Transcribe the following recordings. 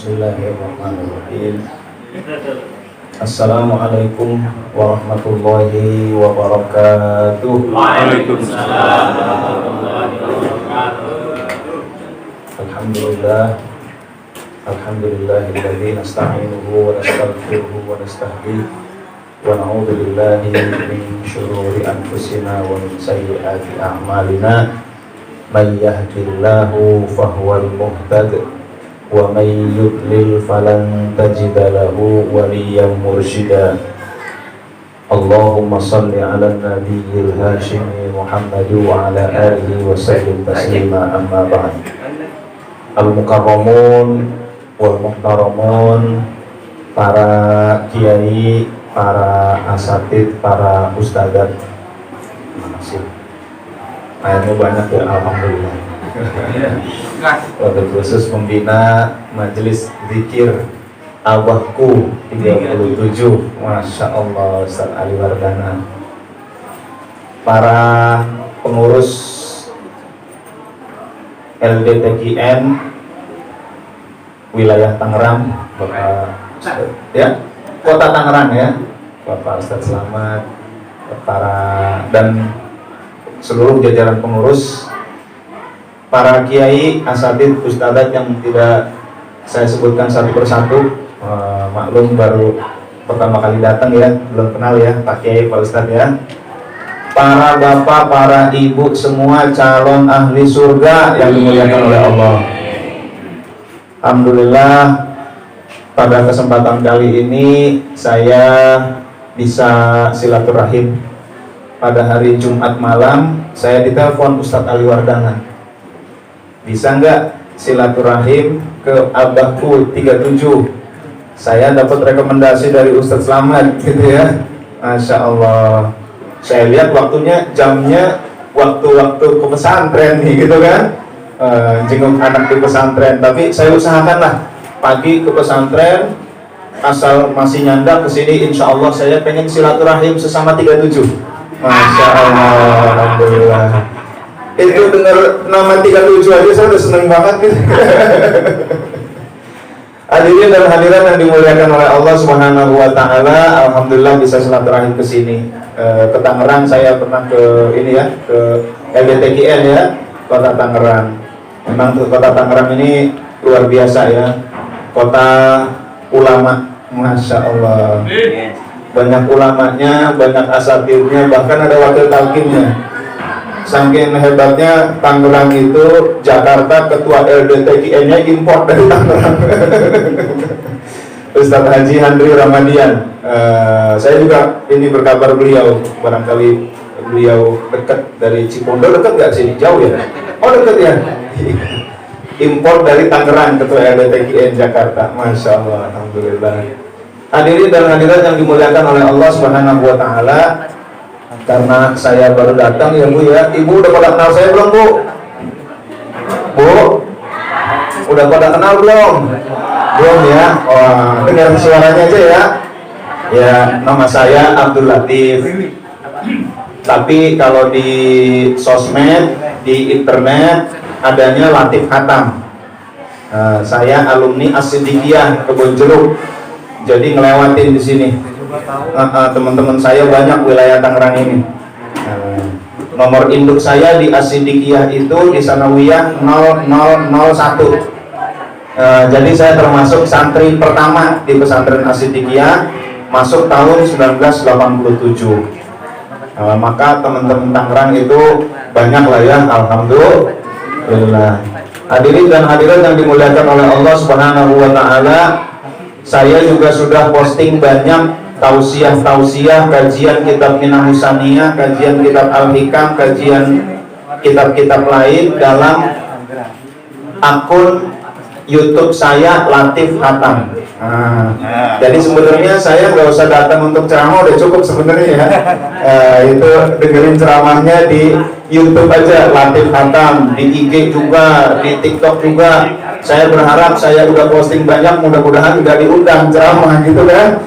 Bismillahirrahmanirrahim. Assalamualaikum warahmatullahi wabarakatuh. Waalaikumsalam warahmatullahi wabarakatuh. Alhamdulillah. Alhamdulillahilladzi nasta'inuhu wa nastaghfiruhu wa nastahdihi wa na'udzu billahi min syururi anfusina wa min sayyiati a'malina. May yahdihillahu fahuwal muhtadi wa may yudlil falan tajida lahu waliyyan mursyida. Allahumma salli ala nabiyyil hashimi Muhammad wa ala alihi wa sallim taslima, amma ba'd. Al-mukarramun wal muhtaramun, para kiai, para asatid, para ustadzat. Terima kasih. Akhirnya banyak ya, alhamdulillah. Wabil khusus pembina Majelis Zikir Abahku 37, Masya Allah, Ustaz Ali Wardana. Para pengurus LDTKN wilayah Tangerang, Bapak ya, Kota Tangerang ya, Bapak Ustaz Selamat, para dan seluruh jajaran pengurus, para kiai, asatid, ustadzat yang tidak saya sebutkan satu persatu, maklum baru pertama kali datang ya, belum kenal ya Pak Kiai, Pak Ustadz ya. Para bapak, para ibu, semua calon ahli surga yang dimuliakan oleh Allah. Alhamdulillah, pada kesempatan kali ini saya bisa silaturahim. Pada hari Jumat malam saya ditelepon Ustadz Ali Wardana, bisa nggak silaturahim ke Abahku 37. Saya dapat rekomendasi dari Ustadz Selamat gitu ya. Masya Allah, saya lihat waktunya, jamnya waktu-waktu ke pesantren nih gitu kan, jenguk anak di pesantren. Tapi saya usahakan lah pagi ke pesantren, asal masih nyanda kesini, insya Allah saya pengen silaturahim sesama 37. Masya Allah, alhamdulillah. Itu dengar nama 37 aja saya udah seneng banget gitu. Hadirin dan hadirat yang dimuliakan oleh Allah Subhanahu wa taala, alhamdulillah bisa silaturahim ke sini. Ke Tangerang, saya pernah ke ini ya, ke LDTKN ya, Kota Tangerang. Memang Kota Tangerang ini luar biasa ya. Kota ulama, Masya Allah. Banyak ulamanya, banyak asatirnya, bahkan ada wakil talqinnya. Saking hebatnya Tangerang itu, Jakarta ketua LDTKN-nya import dari Tangerang. Ustadz Haji Handri Ramadian. Saya juga ini berkabar beliau, barangkali beliau dekat dari Cipondo, dekat nggak sih? Jauh ya? Oh dekat ya. Import dari Tangerang ketua LDTKN Jakarta. Masya Allah, alhamdulillah. Hadirin dan hadirat yang dimuliakan oleh Allah Subhanahu wa taala, karena saya baru datang ya Bu ya. Ibu udah pada kenal saya belum Bu? Bu? Udah pada kenal belum? Belum ya? Wah, dengar suaranya aja ya. Ya, nama saya Abdul Latif. Tapi kalau di sosmed, di internet adanya Latif Khatam. Saya alumni As-Siddiqiyah Kebon Jeruk. Jadi ngelewatin di sini. Teman-teman saya banyak wilayah Tangerang ini. Nomor induk saya di As-Siddiqiyah itu di Sanawiyah 0001. Jadi saya termasuk santri pertama di pesantren As-Siddiqiyah, masuk tahun 1987. Maka teman-teman Tangerang itu banyak lah ya, alhamdulillah. Hadirin dan hadirat yang dimuliakan oleh Allah Subhanahu wa taala, saya juga sudah posting banyak tausiah-tausiah, kajian kitab Minah Husaniyah, kajian kitab Al-Hikam, kajian kitab-kitab lain dalam akun YouTube saya Latif Khatam. Jadi sebenarnya saya nggak usah datang untuk ceramah, udah cukup sebenarnya ya. Itu dengerin ceramahnya di YouTube aja, Latif Khatam, di IG juga, di TikTok juga. Saya berharap saya udah posting banyak, mudah-mudahan nggak diundang ceramah gitu kan.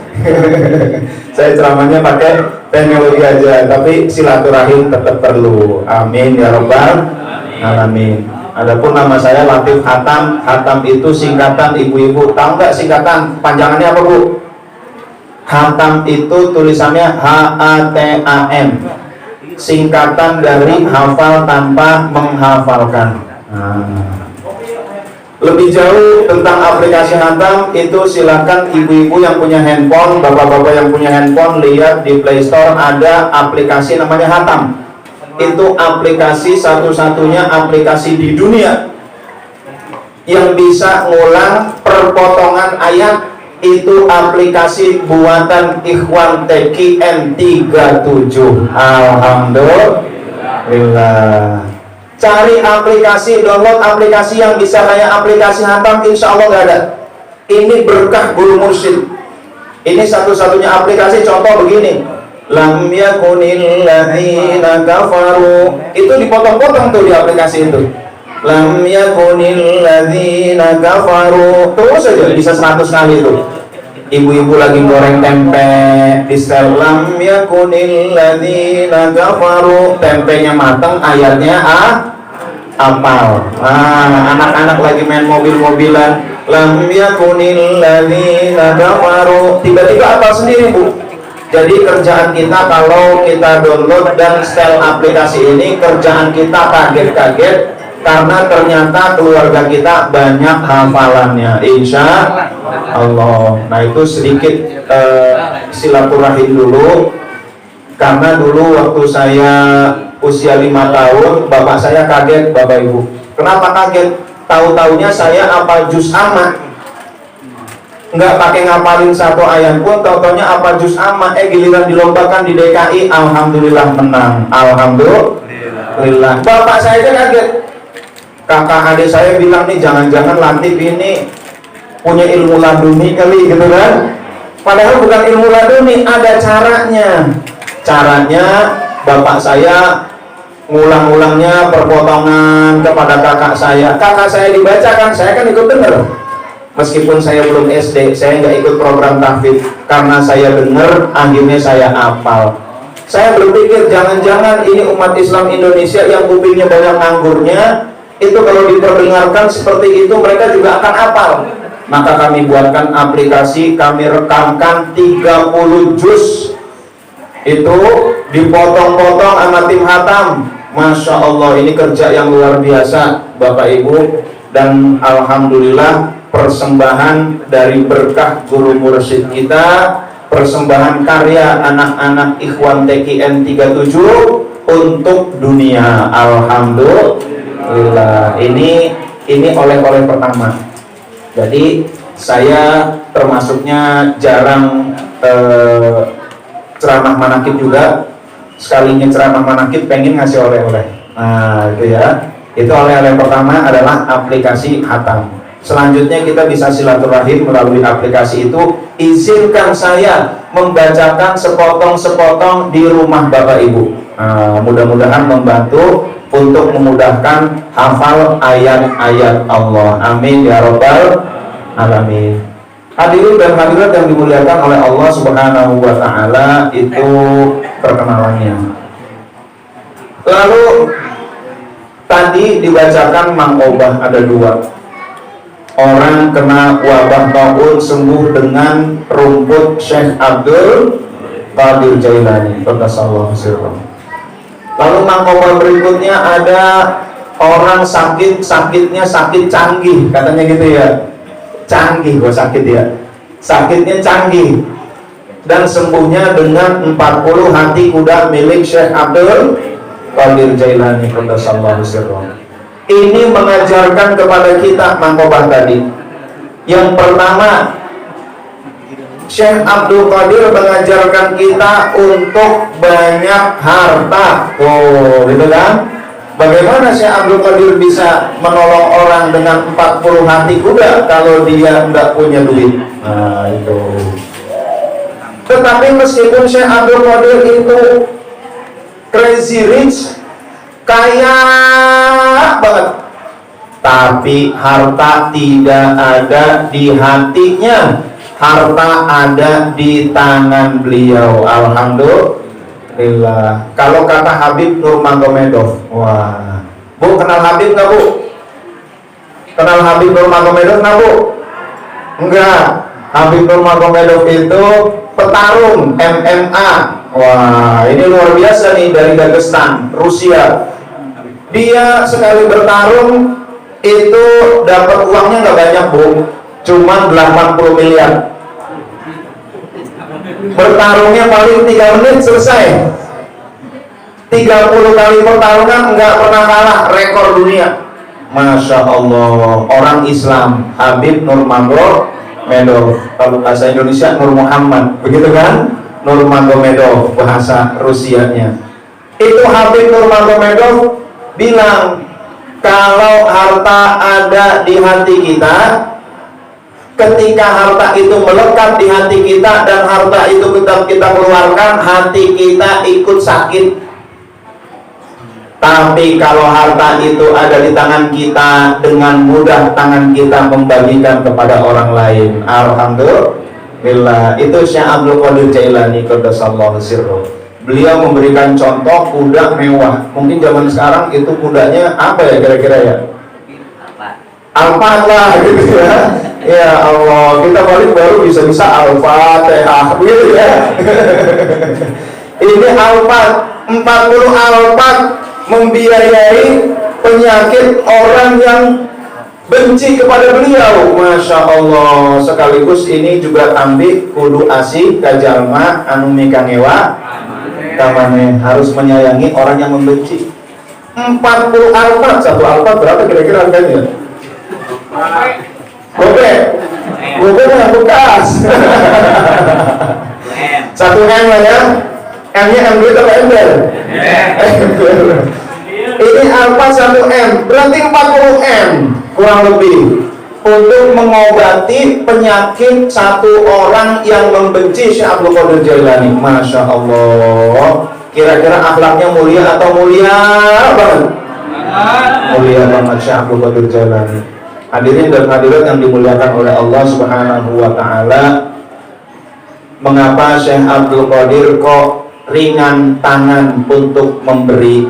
Saya ceramahnya pakai teknologi aja, tapi silaturahim tetap perlu. Amin ya rabbal alamin. Adapun nama saya Latif Hatam. Hatam itu singkatan, ibu-ibu tahu nggak singkatan panjangannya apa Bu? Hatam itu tulisannya HATAM, singkatan dari hafal tanpa menghafalkan. Lebih jauh tentang aplikasi Hatam itu silakan ibu-ibu yang punya handphone, bapak-bapak yang punya handphone, lihat di Play Store ada aplikasi namanya Hatam. Itu aplikasi satu-satunya aplikasi di dunia yang bisa ngulang perpotongan ayat. Itu aplikasi buatan Ikhwan TKN 37. Alhamdulillah. Cari aplikasi, download aplikasi yang bisa kayak aplikasi Hatam, insya Allah nggak ada. Ini berkah guru mursyid. Ini satu-satunya aplikasi. Contoh begini, lam yakunil ladzina kafaru, itu dipotong-potong tuh di aplikasi itu. Lam yakunil ladzina kafaru, terus aja bisa 100 kali itu. Ibu-ibu lagi goreng tempe di setel lam yakunil ladzina kafaru, tempenya mateng, ayatnya apal. Anak-anak lagi main mobil-mobilan, lam yakunil ladzina kafaru, tiba-tiba apal sendiri Bu. Jadi kerjaan kita kalau kita download dan setel aplikasi ini, kerjaan kita kaget-kaget karena ternyata keluarga kita banyak hafalannya, insya Allah. Nah itu sedikit silaturahim dulu, karena dulu waktu saya usia 5 tahun, bapak saya kaget, Bapak Ibu. Kenapa kaget? Tahu-taunya saya hafal juz amma, nggak pakai ngapalin satu ayat pun, tahu-taunya apa juz amma. Giliran dilombakan di DKI, alhamdulillah menang. Alhamdulillah. Bapak saya aja kaget. Kakak adik saya bilang nih, jangan-jangan Latif ini punya ilmu laduni kali gitu kan. Padahal bukan ilmu laduni, ada caranya. Caranya bapak saya ngulang-ulangnya perpotongan kepada kakak saya. Kakak saya dibacakan, saya kan ikut denger. Meskipun saya belum SD, saya nggak ikut program tahfidz, karena saya dengar, akhirnya saya hafal. Saya berpikir jangan-jangan ini umat Islam Indonesia yang kupingnya banyak anggurnya, itu kalau diperdengarkan seperti itu mereka juga akan hafal. Maka kami buatkan aplikasi, kami rekamkan 30 juz, itu dipotong-potong sama tim Hatam. Masya Allah, ini kerja yang luar biasa Bapak Ibu. Dan alhamdulillah persembahan dari berkah guru mursyid kita, persembahan karya anak-anak Ikhwan TKN 37 untuk dunia. Alhamdulillah. Ini oleh-oleh pertama. Jadi saya termasuknya jarang ceramah manakib juga. Sekalinya ceramah manakib pengen ngasih oleh-oleh. Nah itu ya. Itu oleh-oleh pertama adalah aplikasi Hatam. Selanjutnya kita bisa silaturahim melalui aplikasi itu. Izinkan saya membacakan sepotong-sepotong di rumah Bapak Ibu. Mudah-mudahan membantu untuk memudahkan hafal ayat-ayat Allah. Amin ya Rabbal Alamin. Hadirin dan hadirat yang dimuliakan oleh Allah Subhanahu wa Ta'ala, itu perkenalannya. Lalu tadi dibacakan mangobah, ada 2 orang kena wabah taun sembuh dengan rumput Syekh Abdul Qadir Jailani qaddasallahu sirrahu. Lalu mangobah berikutnya ada orang sakitnya sakit canggih, katanya gitu ya, canggih kok sakit ya, sakitnya canggih, dan sembuhnya dengan 40 hati kuda milik Syekh Abdul Qadir Jailani qaddasallahu sirrahu. Ini mengajarkan kepada kita mangkobah tadi. Yang pertama, Syekh Abdul Qadir mengajarkan kita untuk banyak harta. Oh, gitu kan? Bagaimana Syekh Abdul Qadir bisa menolong orang dengan 40 hati kuda kalau dia nggak punya duit? Nah, itu. Tetapi meskipun Syekh Abdul Qadir itu crazy rich, kaya banget, tapi harta tidak ada di hatinya, harta ada di tangan beliau. Alhamdulillah. Kalau kata Habib Nurmagomedov, wah, Bu kenal Habib nggak Bu? Kenal Habib Nurmagomedov nggak Bu? Enggak. Habib Nurmagomedov itu petarung MMA. Wah, ini luar biasa nih, dari Dagestan, Rusia. Dia sekali bertarung itu dapat uangnya nggak banyak Bu, cuma 80 miliar. Bertarungnya paling 3 menit selesai. 30 kali pertarungan nggak pernah kalah, rekor dunia. Masya Allah, orang Islam, Habib Nurmagomedov. Kalau bahasa Indonesia Nur Muhammad, begitu kan? Nurmagomedov bahasa Rusianya. Itu Habib Nurmagomedov bilang, kalau harta ada di hati kita, ketika harta itu melekat di hati kita dan harta itu kita keluarkan, hati kita ikut sakit. Tapi kalau harta itu ada di tangan kita, dengan mudah tangan kita membagikan kepada orang lain. Alhamdulillah. Itu Syekh Abdul Qadir Jailani qaddasallahu sirruh. Beliau memberikan contoh kuda mewah. Mungkin zaman sekarang itu kudanya apa ya kira-kira ya? Alphard lah gitu ya. Ya Allah, kita baru bisa Al-Fatihah gitu ya. Ini Alphard, 40 Alphard membiayai penyakit orang yang benci kepada beliau. Masya Allah. Sekaligus ini juga tambih kudu asih kajalma anu mikangewa kamane, harus menyayangi orang yang membenci. 40 Alphard, satu Alphard berapa kira-kira harganya? Gobe yang bekas. 1 M lah ya. M-nya M duit apa ember? Ini Alphard 1 M, berarti 40 M kurang lebih untuk mengobati penyakit satu orang yang membenci Syekh Abdul Qadir Jailani. Masya Allah. Kira-kira akhlaknya mulia atau mulia banget? Mulia banget Syekh Abdul Qadir Jailani. Hadirin dan hadirat yang dimuliakan oleh Allah Subhanahu wa Ta'ala, mengapa Syekh Abdul Qadir kok ringan tangan untuk memberi?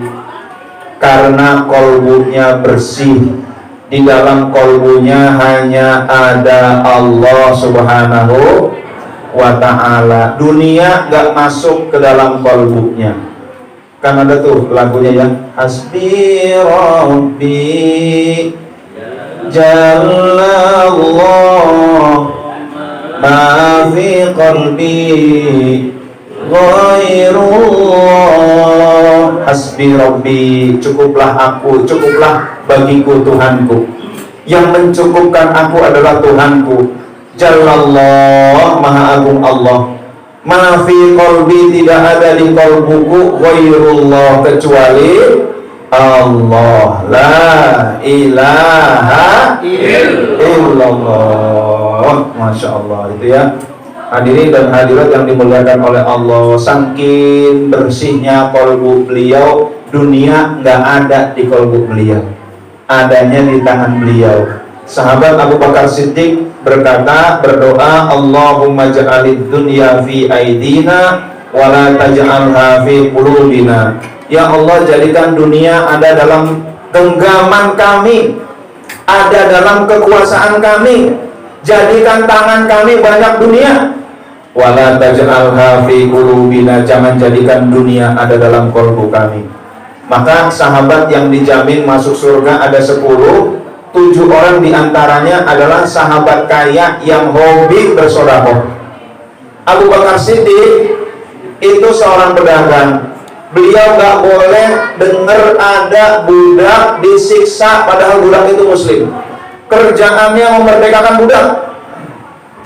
Karena kolbunya bersih. Di dalam kolbunya hanya ada Allah Subhanahu wa Ta'ala. Dunia gak masuk ke dalam kolbunya. Kan ada tuh lagunya ya, Hasbi Rabbi Jalla Allah ma fi qalbi ghairullah. Hasbi Rabbi, cukuplah aku, cukuplah bagiku Tuhanku. Yang mencukupkan aku adalah Tuhanku. Jallallah, Maha Agung Allah. Ma fi qalbi, tidak ada di qalbuku ghairullah, kecuali Allah. La ilaha illallah. Masya Allah, itu ya. Hadirin dan hadirat yang dimuliakan oleh Allah, saking bersihnya kolbu beliau, dunia nggak ada di kolbu beliau, adanya di tangan beliau. Sahabat Abu Bakar Siddiq berdoa, Allahumma ja'alid dunya fi aidina wa la taj'alha fi qulubina. Ya Allah, jadikan dunia ada dalam genggaman kami, ada dalam kekuasaan kami. Jadikan tangan kami banyak dunia. Wala taj'alha fi qulubina, jangan jadikan dunia ada dalam kolbu kami. Maka sahabat yang dijamin masuk surga ada 10. 7 orang diantaranya adalah sahabat kaya yang hobi bersedekah. Abu Bakar Siddiq itu seorang pedagang. Beliau gak boleh dengar ada budak disiksa padahal budak itu muslim. Kerjaannya memerdekakan budak.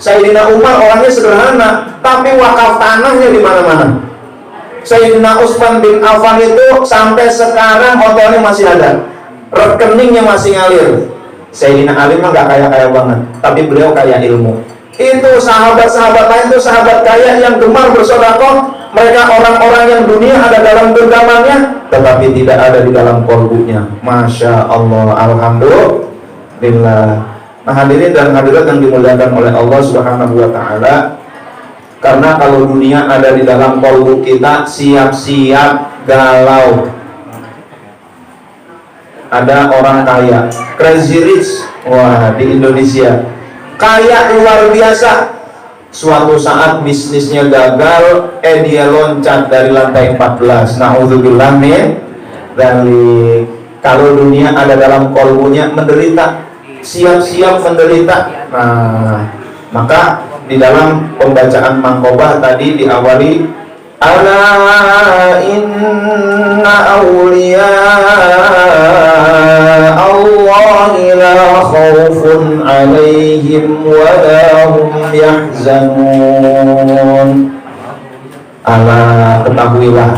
Sayyidina Umar orangnya sederhana, tapi wakaf tanahnya di mana-mana. Sayyidina Utsman bin Affan itu sampai sekarang hotelnya masih ada, rekeningnya masih ngalir. Sayyidina Ali mah gak kaya-kaya banget, tapi beliau kaya ilmu. Itu sahabat-sahabat lain itu sahabat kaya yang gemar bersedekah. Mereka orang-orang yang dunia ada dalam genggamannya, tetapi tidak ada di dalam kolbunya. Masya Allah, alhamdulillah. Nah, hadirin dan hadirat yang dimuliakan oleh Allah Subhanahu wa Ta'ala, karena kalau dunia ada di dalam kolbu kita, siap-siap galau. ada orang kaya, crazy rich, wah di Indonesia, kaya luar biasa. Suatu saat bisnisnya gagal, dia loncat dari lantai 14. Na'udzubillah min dzalik. Kalau dunia ada dalam kolbunya menderita, siap-siap menderita. Nah, maka di dalam pembacaan mangkobah tadi diawali ala inna awliya Allah la khawfun alaihim wa la hum yahzanun. Ala, ketahuilah,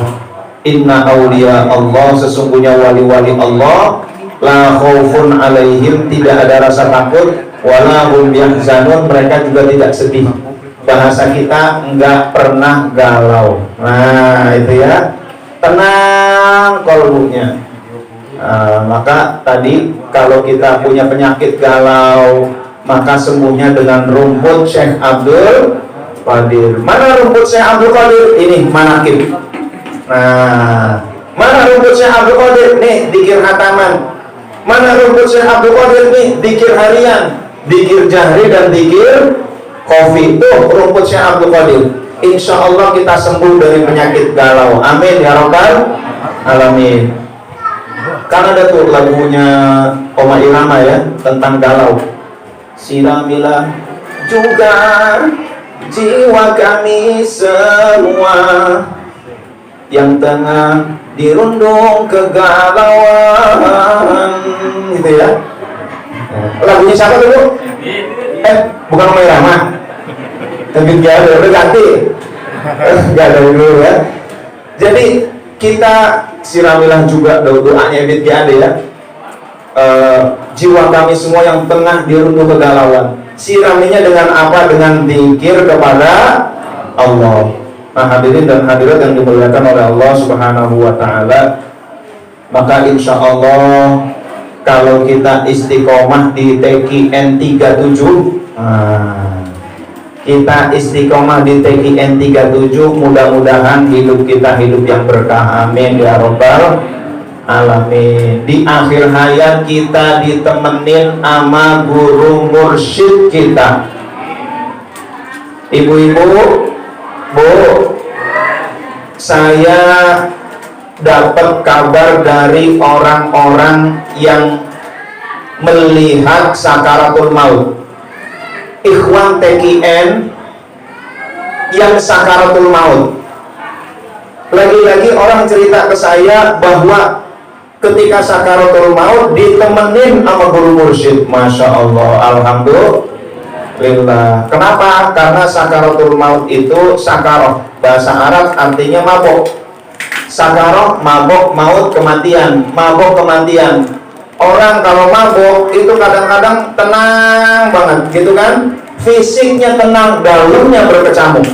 inna awliya Allah, sesungguhnya wali-wali Allah, la khawfun alaihim, tidak ada rasa takut, wa la hum yahzanun, mereka juga tidak sedih. Bahasa kita, enggak pernah galau. Nah itu ya, tenang kolbunya. Maka tadi kalau kita punya penyakit galau, maka sembuhnya dengan rumput Syekh Abdul Qadir. Mana rumput Syekh Abdul Qadir? Ini manakib. Nah, mana rumput Syekh Abdul Qadir? Nih dikir hataman. Mana rumput Syekh Abdul Qadir? Nih dikir harian, dikir jahri dan dikir kopi. Tuh rumput Syekh Abdul Qadir. Insya Allah kita sembuh dari penyakit galau. Amin ya rabbal alamin. Karena ada tuh lagunya Oma Irama ya, tentang galau. Siramilah juga jiwa kami semua yang tengah dirundung kegalauan, gitu ya. Lagunya siapa dulu? Bukan Oma Irama. Tapi dia udah ganti. Gak ada dulu ya. Jadi kita siramilah juga doanya Ebit Giade ya. Jiwa kami semua yang tengah dirundung kegalauan. Siraminya dengan apa? Dengan zikir kepada Allah. Nah hadirin dan hadirat yang dimuliakan oleh Allah Subhanahu wa ta'ala, maka insya Allah kalau kita istiqomah di TKN 37, kita istiqomah di TKN 37, mudah-mudahan hidup kita hidup yang berkah. Amin ya rabbal alamin. Di akhir hayat kita ditemenin sama guru mursyid kita. Ibu-ibu, Bu, saya dapat kabar dari orang-orang yang melihat sakaratul maut, ikhwan TKN yang sakaratul maut. Lagi-lagi orang cerita ke saya bahwa ketika sakaratul maut ditemenin sama guru mursyid. Masya Allah, alhamdulillah. Kenapa? Karena sakaratul maut itu sakaroh, bahasa Arab artinya mabok. Sakaroh, mabok, maut, kematian. Mabok, kematian. Orang kalau mabok itu kadang-kadang tenang banget, gitu kan? Fisiknya tenang, dalamnya berkecamuk.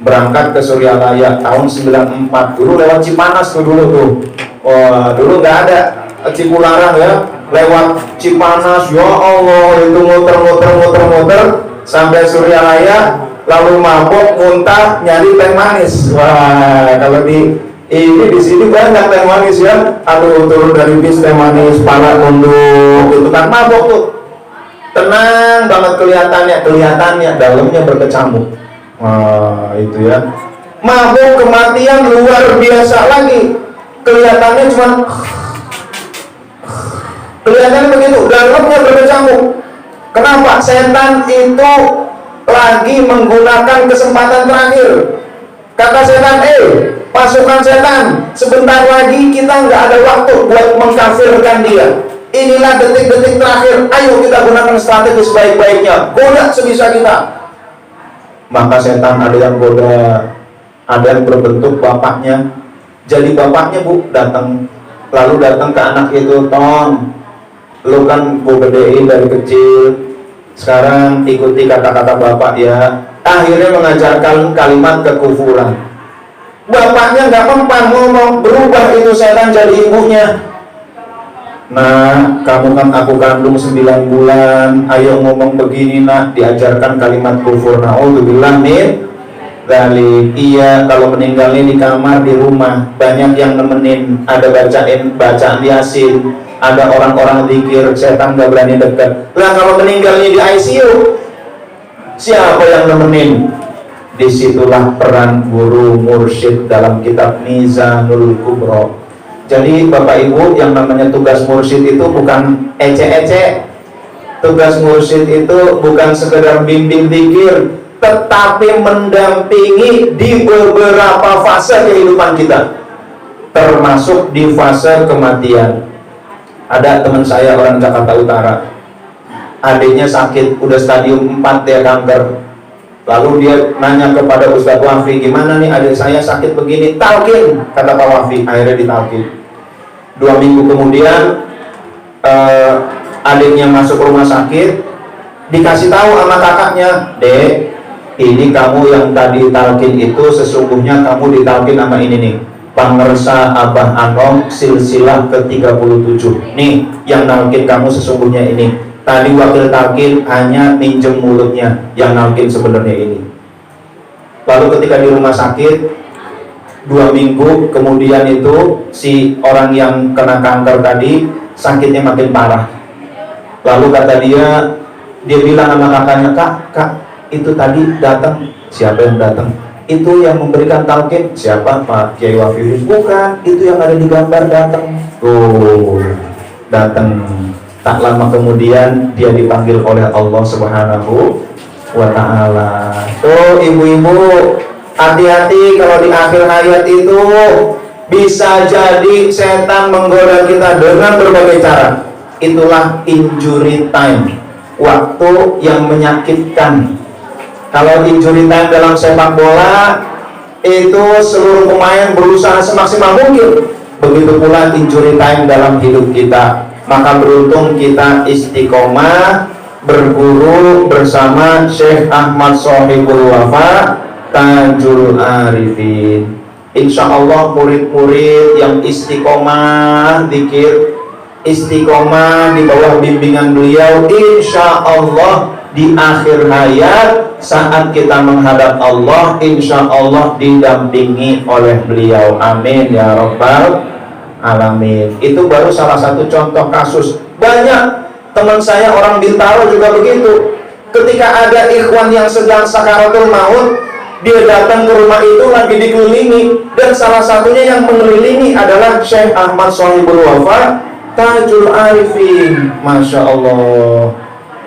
Berangkat ke Suryalaya tahun 94, dulu lewat Cipanas tuh dulu tuh. Wah, dulu nggak ada Cipularang ya, lewat Cipanas, ya Allah, itu muter sampai Suryalaya, lalu mabok, muntah, nyari teh manis. Wah, kalau di sini banyak teh manis ya. Aduh, turun dari bis teh manis, pala nunduk, itu kan mabok tuh. Tenang banget kelihatannya dalamnya berkecamuk. Wah, itu ya. Mabuk kematian luar biasa lagi. Kelihatannya begitu, dalamnya berkecamuk. Kenapa? Setan itu lagi menggunakan kesempatan terakhir. Kata setan, pasukan setan, sebentar lagi kita nggak ada waktu buat mengkafirkan dia. Inilah detik-detik terakhir, ayo kita gunakan strategi sebaik-baiknya, goda sebisa kita. Maka setan ada yang goda, ada yang berbentuk bapaknya. Jadi bapaknya lalu datang ke anak itu, Ton, lu kan gue gedein dari kecil, sekarang ikuti kata-kata bapak ya. Akhirnya mengajarkan kalimat kekufuran. Bapaknya nggak mempan ngomong, berubah itu setan jadi ibunya. Nah, kamu kan aku kandung 9 bulan, ayo ngomong begini nak, diajarkan kalimat kufur. Na'udzubillah min Zalik. Iya, kalau meninggalnya di kamar, di rumah, banyak yang nemenin, ada bacaan Yasin, ada orang-orang zikir, setan gak berani dekat. Lah kalau meninggalnya di ICU, siapa yang nemenin? Disitulah peran guru mursyid dalam kitab Mizanul Kubro. Jadi Bapak Ibu, yang namanya tugas mursyid itu bukan ece-ece. Tugas mursyid itu bukan sekedar bimbing zikir, tetapi mendampingi di beberapa fase kehidupan kita, termasuk di fase kematian. Ada teman saya orang Jakarta Utara, adiknya sakit, udah stadium 4 dia kanker. Lalu dia nanya kepada Ustadz Wafi, gimana nih adik saya sakit begini? Talqin, kata Pak Wafi. Akhirnya ditalqin. 2 minggu kemudian adiknya masuk rumah sakit, dikasih tahu sama kakaknya, Dek, ini kamu yang tadi talqin itu sesungguhnya kamu ditalqin sama ini nih, Pangersa Abah Anom silsilah ke-37. Nih yang nalkin kamu sesungguhnya ini. Tadi wakil talqin hanya minjem mulutnya, yang nalkin sebenarnya ini. Lalu ketika di rumah sakit 2 minggu kemudian itu si orang yang kena kanker tadi sakitnya makin parah. Lalu kata dia bilang sama kakaknya, kak itu tadi datang. Siapa yang datang? Itu yang memberikan talqin. Siapa? Pak Kiai Wafi. Bukan, itu yang ada di gambar datang. Tuh, datang. Tak lama kemudian dia dipanggil oleh Allah Subhanahu wa Ta'ala. Tuh ibu-ibu, hati-hati kalau di akhir hayat itu bisa jadi setan menggoda kita dengan berbagai cara. Itulah injury time, waktu yang menyakitkan. Kalau injury time dalam sepak bola itu seluruh pemain berusaha semaksimal mungkin. Begitu pula injury time dalam hidup kita. Maka beruntung kita istiqomah berguru bersama Syekh Ahmad Sohibul Wafa Tajul Arifin. Insya Allah murid-murid yang istiqomah zikir, istiqomah di bawah bimbingan beliau, insya Allah di akhir hayat saat kita menghadap Allah, insya Allah didampingi oleh beliau. Amin ya rabbal alamin. Itu baru salah satu contoh kasus. Banyak teman saya orang Bintaro juga begitu. Ketika ada ikhwan yang sedang sakaratul maut, dia datang ke rumah itu lagi dikelilingi, dan salah satunya yang mengelilingi adalah Syekh Ahmad Sohibul Wafa Tajul Arifin. Masya Allah.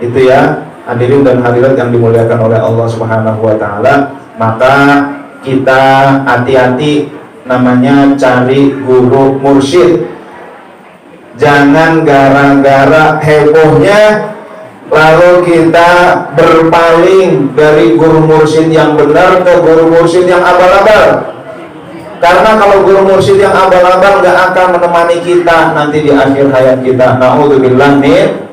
Itu ya hadirin dan hadirat yang dimuliakan oleh Allah Subhanahu wa Ta'ala. Maka kita hati-hati namanya cari guru mursyid. Jangan gara-gara hebohnya lalu kita berpaling dari guru mursyid yang benar ke guru mursyid yang abal-abal. Karena kalau guru mursyid yang abal-abal gak akan menemani kita nanti di akhir hayat kita. Na'udzubillah min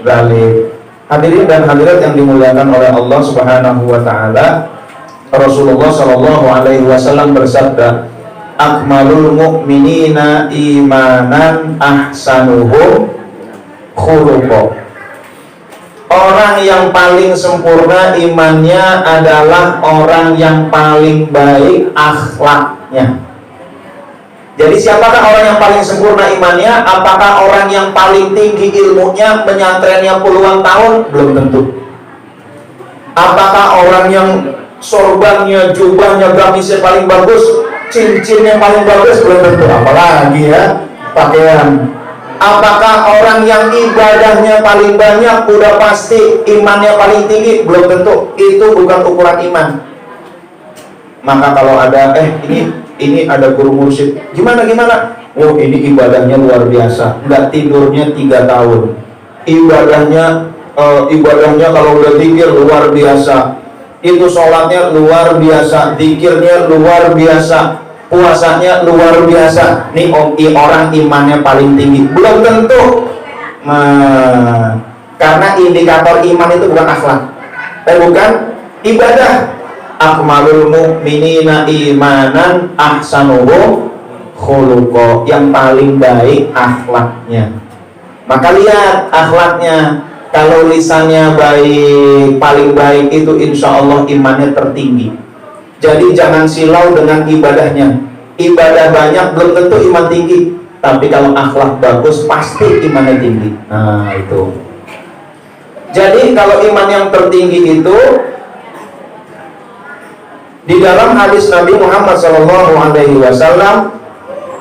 dzalik. Hadirin dan hadirat yang dimuliakan oleh Allah Subhanahu wa Ta'ala, Rasulullah sallallahu alaihi wasallam bersabda, akmalul mu'minina imanan ahsanuhum khuluqa. Orang yang paling sempurna imannya adalah orang yang paling baik akhlaknya. Jadi siapakah orang yang paling sempurna imannya? Apakah orang yang paling tinggi ilmunya, penyantrennya puluhan tahun? Belum tentu. Apakah orang yang sorbannya, jubahnya, gamisnya paling bagus, cincinnya paling bagus? Belum tentu. Apalagi ya pakaian. Apakah orang yang ibadahnya paling banyak, udah pasti imannya paling tinggi? Belum tentu. Itu bukan ukuran iman. Maka kalau ada ini ada guru mursyid, gimana? Oh ini ibadahnya luar biasa, nggak tidurnya 3 tahun. Ibadahnya kalau udah zikir luar biasa. Itu sholatnya luar biasa, zikirnya luar biasa, puasanya luar biasa. Nih orang imannya paling tinggi. Belum tentu. Karena indikator iman itu bukan akhlak, bukan ibadah. Akmalul mu'minina imanan ahsanuhum khuluqa. Yang paling baik akhlaknya. Maka lihat akhlaknya. Kalau lisannya baik, paling baik itu insya Allah imannya tertinggi. Jadi jangan silau dengan ibadahnya. Ibadah banyak belum tentu iman tinggi, tapi kalau akhlak bagus pasti imannya tinggi. Nah itu. Jadi kalau iman yang tertinggi itu di dalam hadis Nabi Muhammad SAW,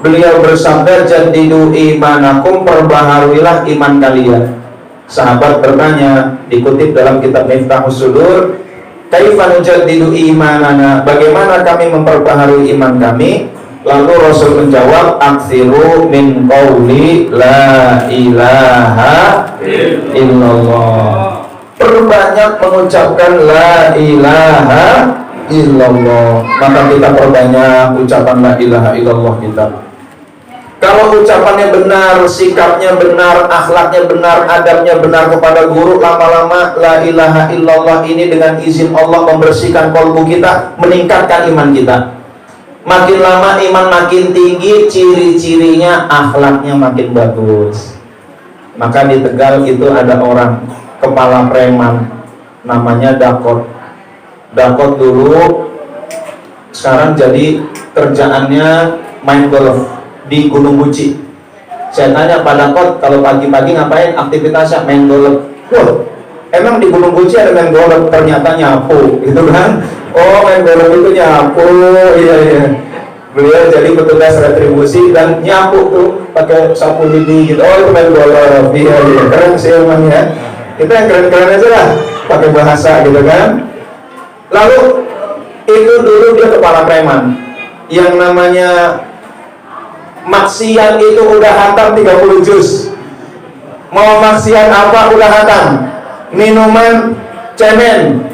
beliau bersabda, jadidu imanakum, perbaharuilah iman kalian. Sahabat bertanya, dikutip dalam kitab Miftahus Sudur, kaifa nujaddidu imanana, bagaimana kami memperbaharui iman kami? Lalu Rasul menjawab, aksiru min qawli la ilaha illallah, perbanyak mengucapkan la ilaha illallah. Maka kita perbanyak ucapan la ilaha illallah kita. Kalau ucapannya benar, sikapnya benar, akhlaknya benar, adabnya benar kepada guru, lama-lama la ilaha illallah ini dengan izin Allah membersihkan kalbu kita, meningkatkan iman kita. Makin lama iman makin tinggi, ciri-cirinya akhlaknya makin bagus. Maka di Tegal itu ada orang kepala preman, namanya Dakot. Dakot dulu, sekarang jadi kerjaannya main golf di Gunung Guci. Saya tanya Pak Dakot, kalau pagi-pagi ngapain aktivitasnya? Main golf. Wah, emang di Gunung Guci ada main golf? Ternyata nyapu, gitu kan? Oh, main golf itu nyapu, iya. Beliau jadi petugas retribusi dan nyapu tuh pakai sapu lidi gitu. Oh, itu main golf, iya. Keren sih emang ya. Kita yang keren-keren aja lah, pakai bahasa gitu kan. Lalu itu dulu dia kepala preman, yang namanya maksiat itu udah hantam 30 juz. Mau maksiat apa udah hantam. Minuman, cemen,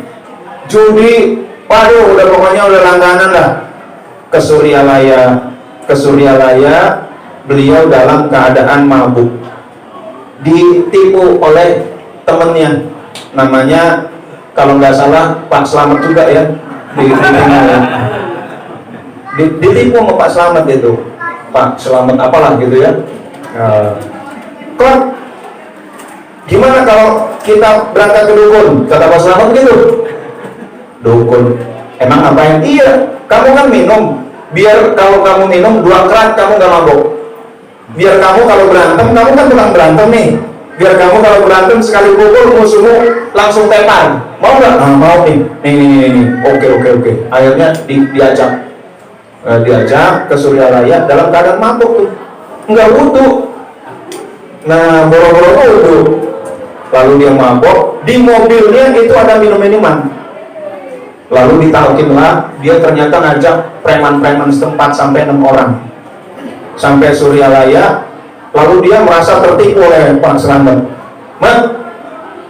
judi, waduh udah pokoknya udah langganan lah. Ke Suryalaya beliau dalam keadaan mabuk, ditipu oleh temennya, namanya kalau nggak salah Pak Slamet juga ya, ditipu sama Pak Slamet itu, Pak Selamat apalah gitu ya. Kok gimana kalau kita berangkat ke dukun? Kata Pak Selamat gitu. Dukun, emang ngapain? Iya, kamu kan minum, biar kalau kamu minum 2 kerat kamu gak mabuk. Biar kamu kalau berantem, kamu kan tukang berantem nih, biar kamu kalau berantem sekali pukul musuhmu langsung tepan. Mau nggak? Ah, mau nih. Nih. Oke. Akhirnya diajak ke Suryalaya dalam keadaan mabuk tuh, nggak wudu. Nah, boro-boro wudu. Lalu dia mabuk, di mobilnya itu ada minuman. Lalu ditalkinlah, dia ternyata ngajak preman-preman setempat sampai 6 orang. Sampai Suryalaya, lalu dia merasa tertipu oleh Pak Selamat.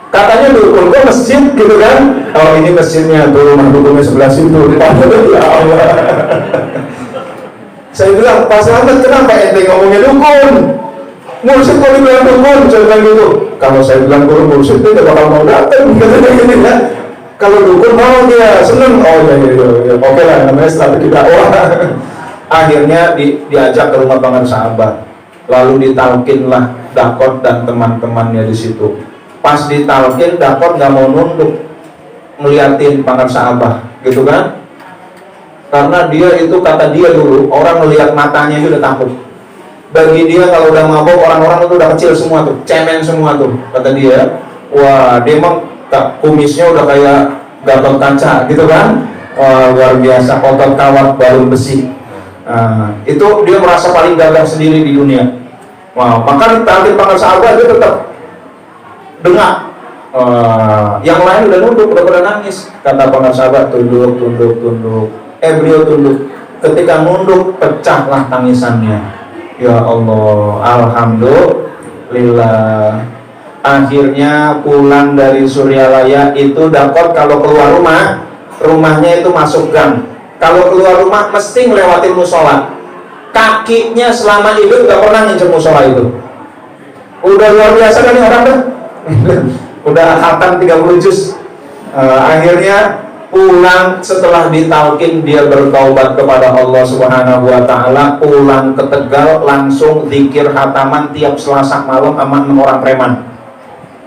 Katanya dukun kok masjid gitu kan? Oh, ini masjidnya tuh, rumah dukunnya sebelah situ. Ya Allah. Saya bilang, Pak Selamat, kenapa ente ngomongnya dukun? Mursyid kok dibilang dukun? Saya bilang gitu. Kalau saya bilang guru mursyid itu gak bakal mau datang. Kalau dukun mau dia seneng. Oh ya. Oke lah, namanya strategi dakwah. Akhirnya diajak ke rumah Pangan Sahabat. Lalu ditalkinlah Dakot dan teman-temannya di situ. Pas ditalkin, Dakot nggak mau nunduk ngeliatin Pangan Sahabat, gitu kan? Karena dia itu, kata dia dulu, orang melihat matanya itu udah takut. Bagi dia kalau udah mabok, orang-orang itu udah kecil semua tuh, cemen semua tuh, kata dia. Wah, dia emang kumisnya udah kayak Gatot Kaca, gitu kan? Wah, luar biasa, otot kawat balung besi. Itu dia merasa paling gagah sendiri di dunia. Wah, maka ditalkin Pangan Sahabat dia tetap dengar. Yang lain udah nunduk, udah pada nangis. Kata Pangan Sahabat, tunduk. Beliau tunduk. Ketika nunduk, pecahlah tangisannya. Ya Allah, alhamdulillah. Akhirnya pulang dari Suryalaya itu Dakot kalau keluar rumahnya itu masuk gang. Kalau keluar rumah mesti ngelewatin musola. Kakinya selama hidup gak pernah nginjek musola itu. Udah luar biasa kan nih orang tuh. Udah khatam 30 juz. Akhirnya pulang setelah ditalkin, dia bertaubat kepada Allah Subhanahu wa Ta'ala. Pulang ke Tegal langsung zikir khataman tiap Selasa malam sama 6 orang preman.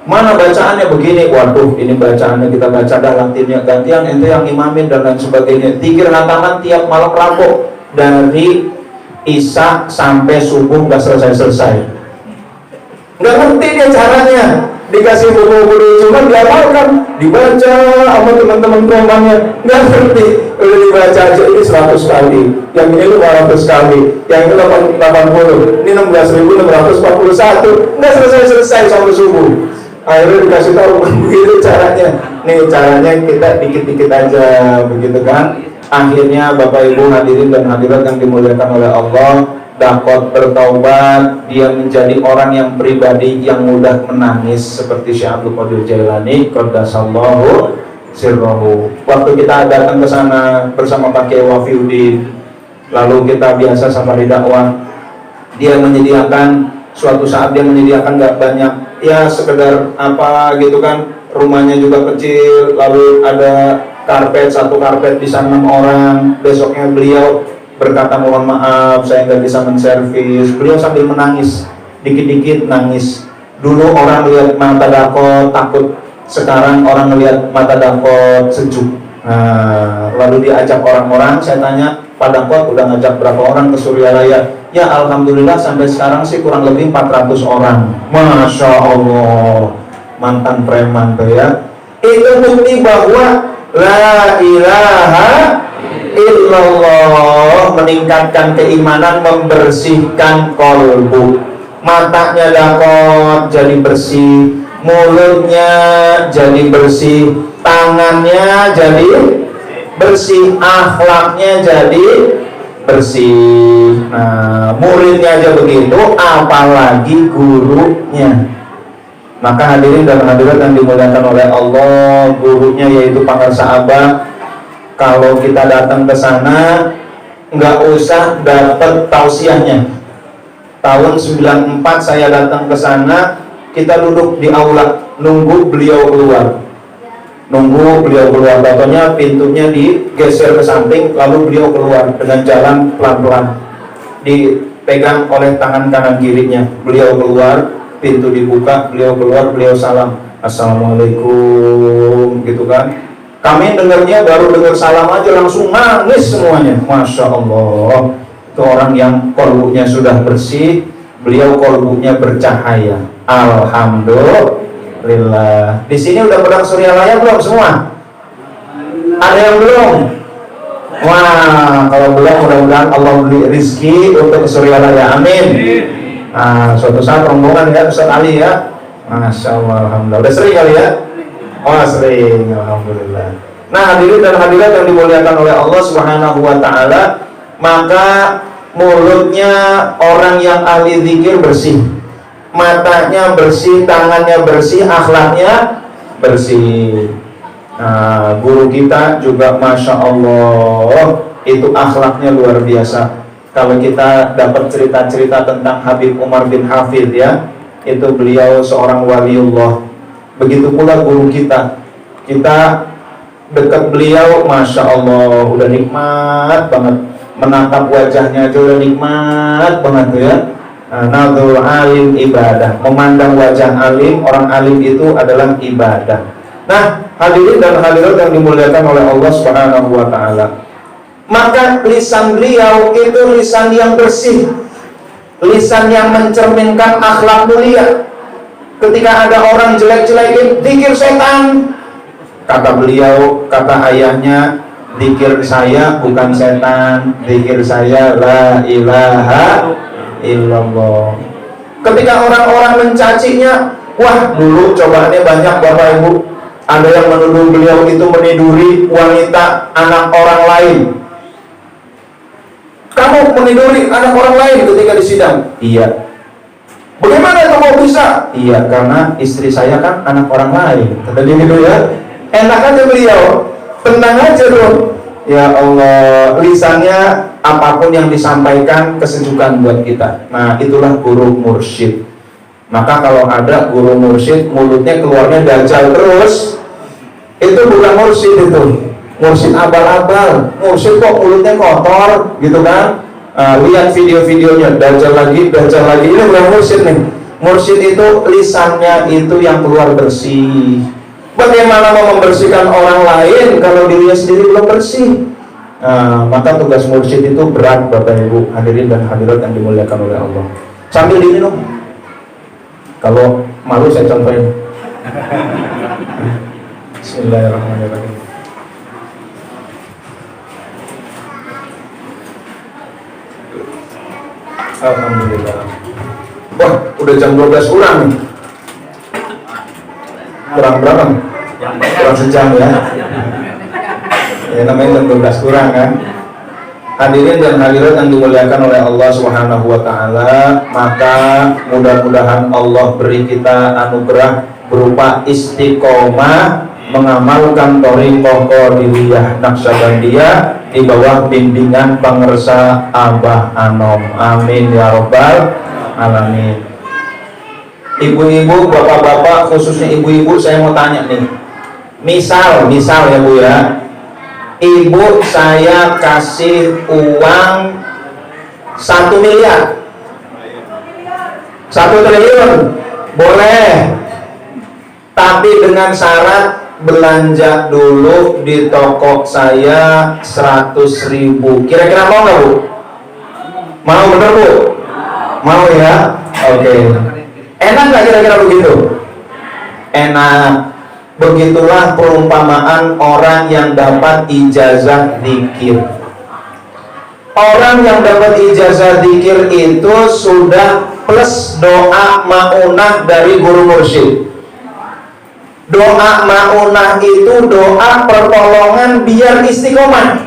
Mana bacaannya begini, waduh ini bacaannya kita baca dah Latinnya, gantian ente yang imamin dan lain sebagainya. Zikir hataman tiap malam Rabu dari Isya sampai subuh nggak selesai-selesai. Nggak ngerti dia caranya. Dikasih buku-buku cuma diamalkan, dibaca sama teman-teman premannya, nggak ngerti. Udah dibaca aja ini 100 kali, yang ini 500 kali, yang ini 80, ini 16.641, nggak selesai-selesai sampai subuh. Akhirnya dikasih tahu begitu caranya. Nih caranya kita dikit-dikit aja, begitu kan? Akhirnya Bapak Ibu hadirin dan hadirat yang dimuliakan oleh Allah, dapat bertaubat, dia menjadi orang yang pribadi yang mudah menangis seperti Syekh Abdul Qadir Jailani qaddasallahu sirrahu. Waktu kita datang ke sana bersama Pak Kiai Wafiuddin, lalu kita biasa sama di dakwah, dia menyediakan suatu saat dia menyediakan nggak banyak, ya sekedar apa gitu kan, rumahnya juga kecil, lalu ada karpet, satu karpet bisa 6 orang. Besoknya beliau berkata mohon maaf saya nggak bisa menservis. Beliau sambil menangis, dikit-dikit nangis. Dulu orang lihat mata Dakot takut, sekarang orang lihat mata Dakot sejuk. Nah, lalu diajak orang-orang, saya tanya Pak Dakot udah ngajak berapa orang ke Suryalaya? Ya alhamdulillah sampai sekarang sih kurang lebih 400 orang. Masya Allah, mantan preman tuh ya. Itu bukti bahwa la ilaha illallah meningkatkan keimanan, membersihkan kolbu. Matanya Dakot jadi bersih, mulutnya jadi bersih, tangannya jadi bersih, akhlaknya jadi bersih. Nah, muridnya aja begitu, apalagi gurunya. Maka hadirin dan hadirat yang dimuliakan oleh Allah, gurunya yaitu Pangarsa Abah. Kalau kita datang ke sana, nggak usah dapat tausiahnya. Tahun 94 saya datang ke sana, kita duduk di aula, nunggu beliau keluar. Nunggu beliau keluar, contohnya pintunya digeser ke samping, lalu beliau keluar dengan jalan pelan-pelan, dipegang oleh tangan kanan kirinya. Beliau keluar, pintu dibuka, beliau keluar, beliau salam, assalamualaikum, gitu kan. Kami dengarnya baru dengar salam aja langsung nangis semuanya. Masya Allah, itu orang yang kolbunya sudah bersih, beliau kolbunya bercahaya. Alhamdulillah. Di sini udah pedang Suryalaya belum semua? Ada yang belum? Wah, kalau belum mudah-mudahan Allah beri rizki untuk Suryalaya. Amin. Nah, suatu saat rombongan ya Ustaz Ali ya. Masya Allah, alhamdulillah. Udah sering kali ya? Oh sering, alhamdulillah. Nah hadirin dan hadirat yang dimuliakan oleh Allah Subhanahu wa ta'ala, maka mulutnya orang yang ahli zikir bersih, matanya bersih, tangannya bersih, akhlaknya bersih. Nah, guru kita juga Masya Allah, itu akhlaknya luar biasa. Kalau kita dapat cerita-cerita tentang Habib Umar bin Hafid ya, itu beliau seorang waliullah. Begitu pula guru kita dekat beliau, Masya Allah, udah nikmat banget. Menatap wajahnya aja udah nikmat banget tuh ya. Nadhul alim ibadah, memandang wajah alim, orang alim itu adalah ibadah. Nah, hadirin dan hadirat yang dimuliakan oleh Allah Subhanahu wa ta'ala, maka lisan beliau itu lisan yang bersih, lisan yang mencerminkan akhlak mulia. Ketika ada orang jelek-jelekin, zikir setan, kata beliau, kata ayahnya, zikir saya bukan setan, zikir saya la ilaha illallah. Ketika orang-orang mencacinya, wah dulu cobaannya banyak Bapak Ibu. Ada yang menuduh beliau itu meniduri wanita anak orang lain. Kamu meniduri anak orang lain ketika di sidang? Iya. Bagaimana itu mau bisa? Iya, karena istri saya kan anak orang lain. Kata dia gitu ya. Enak aja beliau, tenang aja dong. Ya Allah, lisannya apapun yang disampaikan kesejukan buat kita. Nah, itulah guru mursyid. Maka kalau ada guru mursyid mulutnya keluarnya dajjal terus, itu bukan mursyid itu. Mursyid abal-abal, mursyid kok mulutnya kotor gitu kan. Lihat video-videonya, dajjal lagi, ini bukan mursyid nih. Mursyid itu lisannya itu yang keluar bersih. Bagaimana mau membersihkan orang lain kalau dirinya sendiri belum bersih? Nah, maka tugas mursyid itu berat, Bapak Ibu hadirin dan hadirat yang dimuliakan oleh Allah. Sambil diminum. Kalau malu saya contohin. Bismillahirrahmanirrahim. Alhamdulillah. Wah, udah jam 12 kurang nih. Kurang berapa? Kurang sejam ya. Ya namanya jam 12 kurang kan. Hadirin dan hadirat yang dimuliakan oleh Allah Subhanahu wa taala, maka mudah-mudahan Allah beri kita anugerah berupa istiqomah mengamalkan thariqah Qadiriyah Naqsabandiyah di bawah bimbingan pengersa Abah Anom. Amin ya rabbal alamin. Ibu-ibu, bapak-bapak, khususnya ibu-ibu, saya mau tanya nih. Misal ya Bu ya. Ibu saya kasih uang 1 miliar, 1 triliun, boleh, tapi dengan syarat belanja dulu di toko saya 100.000. Kira-kira mau nggak Bu? Mau bener Bu? Mau ya? Oke. Enak nggak kira-kira begitu? Enak. Begitulah perumpamaan orang yang dapat ijazah dzikir. Orang yang dapat ijazah dzikir itu sudah plus doa maunah dari guru mursyid. Doa maunah itu doa pertolongan biar istiqomah.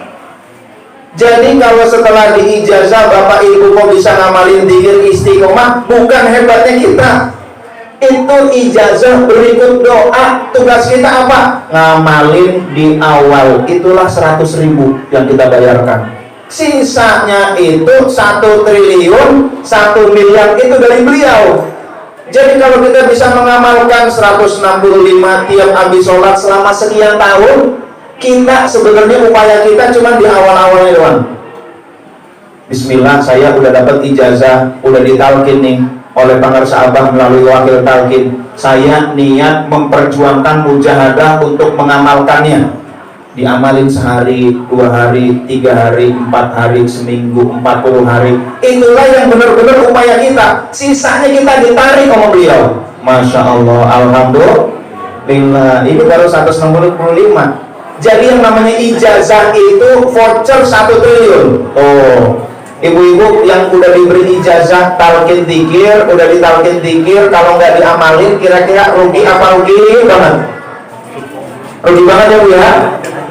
Jadi kalau setelah diijazah Bapak Ibu kok bisa ngamalin dzikir istiqomah, bukan hebatnya kita. Itu ijazah berikut doa. Tugas kita apa? Ngamalin di awal. Itulah 100.000 yang kita bayarkan. Sisanya itu 1 triliun 1 miliar itu dari beliau. Jadi kalau kita bisa mengamalkan 165 tiap habis sholat selama sekian tahun, kita sebenarnya upaya kita cuma di awal-awalnya doang. Bismillah, saya udah dapat ijazah, udah ditalkin nih oleh pengersa Abah melalui wakil talqin. Saya niat memperjuangkan mujahadah untuk mengamalkannya. Diamalin sehari, 2 hari, 3 hari, 4 hari, seminggu, 40 hari. Itulah yang benar-benar upaya kita. Sisanya kita ditarik sama beliau. Masya Allah, alhamdulillah. Ini baru 165. Jadi yang namanya ijazah itu voucher 1 triliun. Oh, ibu-ibu yang udah diberi ijazah talqin dzikir, udah ditalqin dzikir, kalau nggak diamalin, kira-kira rugi apa rugi banget? Rugi banget ya Bu ya.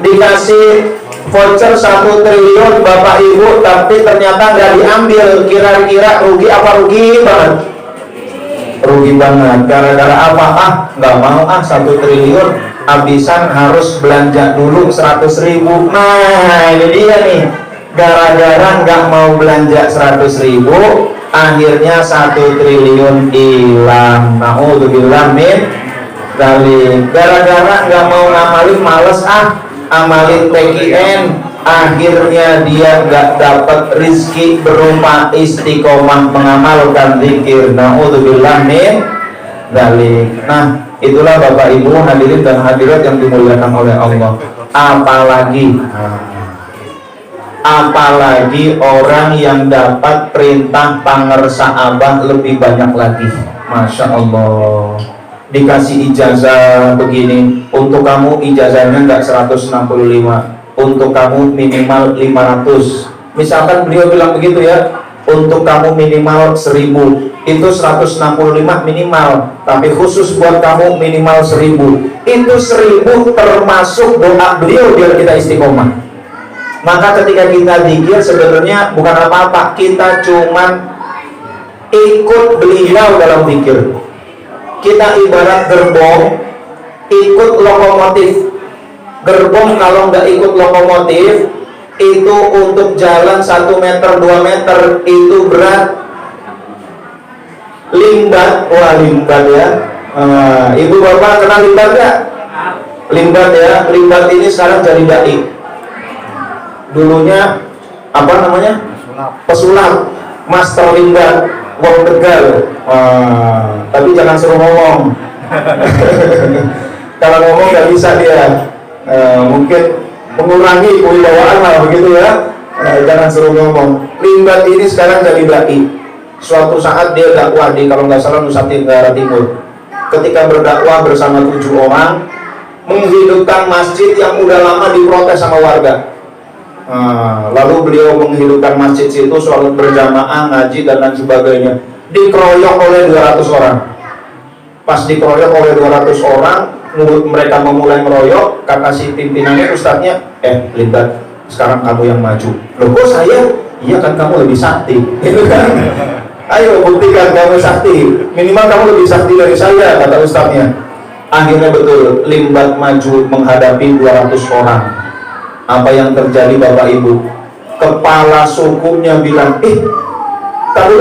Dikasih voucher 1 triliun Bapak Ibu, tapi ternyata nggak diambil, kira-kira rugi apa rugi banget? Rugi banget. Gara-gara apa? Nggak mau 1 triliun, habisan harus belanja dulu 100.000. Nah ini dia nih. Gara-gara nggak mau belanja 100.000, akhirnya 1 triliun hilang. Naudzubillah min dzalik. Gara-gara nggak mau ngamalin, males amalin TKN, akhirnya dia nggak dapat rizki berupa istiqomah mengamalkan zikir. Naudzubillah min dzalik. Nah, itulah Bapak Ibu hadirin dan hadirat yang dimuliakan oleh Allah. Apalagi orang yang dapat perintah pangersa Abah lebih banyak lagi. Masya Allah. Dikasih ijazah begini, untuk kamu ijazahnya nggak 165, untuk kamu minimal 500. Misalkan beliau bilang begitu ya, untuk kamu minimal 1.000, itu 165 minimal, tapi khusus buat kamu minimal 1.000. Itu 1.000 termasuk doa beliau biar kita istiqomah. Maka ketika kita dzikir sebenarnya bukan apa-apa, kita cuman ikut beliau dalam dzikir. Kita ibarat gerbong ikut lokomotif. Gerbong kalau nggak ikut lokomotif, itu untuk jalan 1 meter 2 meter itu berat. Limbat, wah limbat ya. Ibu bapak kenal limbat nggak? Limbat ya. Limbat ini sekarang jadi dai. Dulunya apa namanya? Pesulap, master limbat. Wong Tegal. Tapi jangan suruh ngomong. Kalau ngomong nggak bisa dia. Mungkin mengurangi kewibawaan lah begitu ya. Jangan suruh ngomong. Limbat ini sekarang jadi dai. Suatu saat dia dakwah di, kalau nggak salah, Nusa Tenggara Timur. Ketika berdakwah bersama 7 orang, menghidupkan masjid yang udah lama diprotes sama warga. Lalu beliau menghidupkan masjid situ, sholat berjamaah, ngaji dan lain sebagainya. Dikeroyok oleh 200 orang. Pas dikeroyok oleh 200 orang, mereka memulai meroyok. Kata si pimpinannya, ustadznya, Limbat, sekarang kamu yang maju. Loh kok saya? Iya kan kamu lebih sakti. Gitu kan? Ayo buktikan kamu sakti. Minimal kamu lebih sakti dari saya, kata ustadznya. Akhirnya betul, Limbat maju menghadapi 200 orang. Apa yang terjadi Bapak Ibu? Kepala sukunya bilang, tahu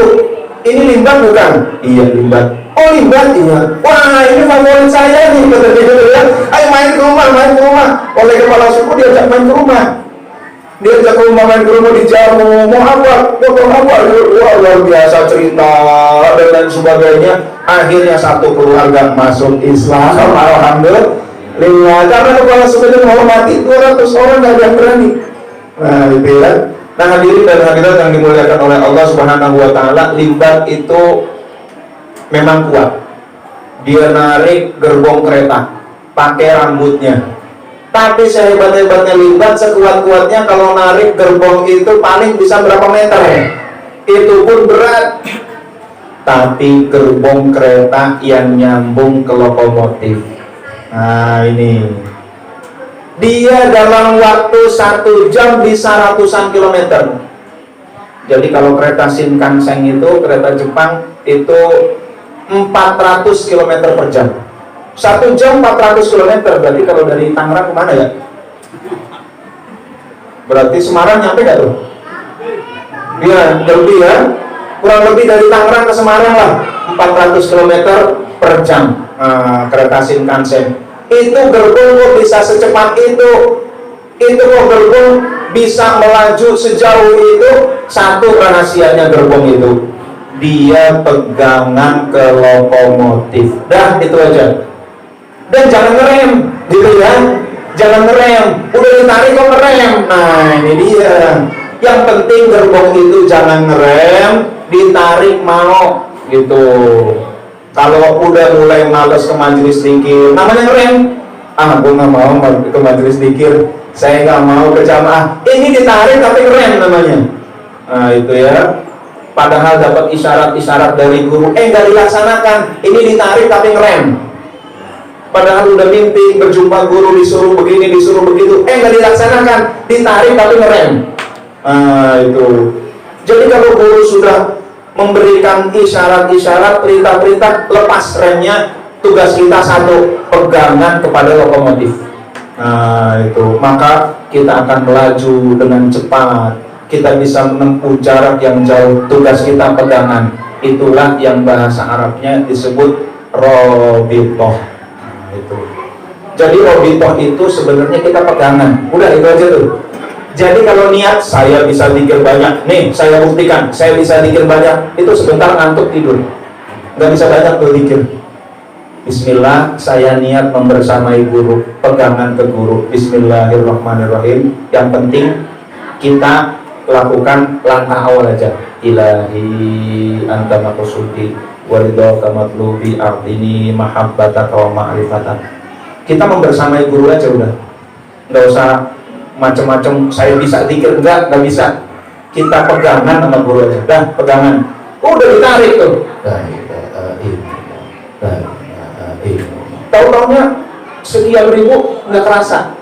ini Limbat bukan? Iya Limbat. Oh Limbat, iya. Wah ini favorit saya nih, kata dia. Ayo main ke rumah, main ke rumah. Oleh kepala suku diajak main ke rumah. Dia ajak ke rumah, main ke rumah, dijamu, mau apa? Potong apa? Wah luar biasa cerita dan lain sebagainya. Akhirnya satu keluarga masuk Islam. Alhamdulillah. Karena kepala suku menghormati 200 orang, gak ada yang berani. Nah itu ya. Nah hadirin dan hadirat yang dimuliakan oleh Allah Subhanahu wa Ta'ala, Limbat itu memang kuat. Dia narik gerbong kereta pakai rambutnya. Tapi sehebat-hebatnya Limbat, sekuat-kuatnya kalau narik gerbong itu paling bisa berapa meter? Itu pun berat. Tapi gerbong kereta yang nyambung ke lokomotif. Nah ini, dia dalam waktu 1 jam bisa ratusan kilometer. Jadi kalau kereta Shinkansen itu, kereta Jepang itu 400 km per jam. 1 jam 400 km. Berarti kalau dari Tangerang kemana ya? Berarti Semarang nyampe gak tuh? Iya, lebih ya. Kurang lebih dari Tangerang ke Semarang lah, 400 km per jam. Kereta Shinkansen. Itu gerbong kok bisa secepat itu. Itu kok gerbong bisa melaju sejauh itu. Satu rahasianya gerbong itu, dia pegangan ke lokomotif. Dah itu aja. Dan jangan ngerem, gitu ya. Jangan ngerem. Udah ditarik kok ngerem. Nah ini dia. Yang penting gerbong itu jangan ngerem, ditarik mau, gitu. Kalau udah mulai males ke majelis zikir, namanya ngerem. Gue nggak mau ke majelis zikir, saya nggak mau ke jamaah. Ini ditarik tapi ngerem namanya. Nah itu ya. Padahal dapat isyarat-isyarat dari guru, nggak dilaksanakan. Ini ditarik tapi ngerem. Padahal udah mimpi berjumpa guru, disuruh begini, disuruh begitu, nggak dilaksanakan, ditarik tapi ngerem. Nah itu. Jadi kalau guru sudah memberikan isyarat-isyarat, perintah-perintah, lepas remnya. Tugas kita satu, pegangan kepada lokomotif. Nah itu, maka kita akan melaju dengan cepat. Kita bisa menempuh jarak yang jauh. Tugas kita pegangan. Itulah yang bahasa Arabnya disebut robitoh. Nah, itu. Jadi robitoh itu sebenarnya kita pegangan. Udah itu aja tuh. Jadi kalau niat saya bisa zikir banyak, nih saya buktikan saya bisa zikir banyak, itu sebentar ngantuk tidur, nggak bisa banyak tuh zikir. Bismillah, saya niat membersamai guru, pegangan ke guru. Bismillahirrahmanirrahim. Yang penting kita lakukan langkah awal aja. Ilahi anta maqsudi waridaka matlubi ardini mahabbataka wa ma'rifatan. Kita membersamai guru aja udah. Nggak usah macam-macam saya bisa zikir, enggak bisa. Kita pegangan sama guru aja. Dah, pegangan. Udah ditarik tuh. Tahu-taunya sekian ribu nggak kerasa.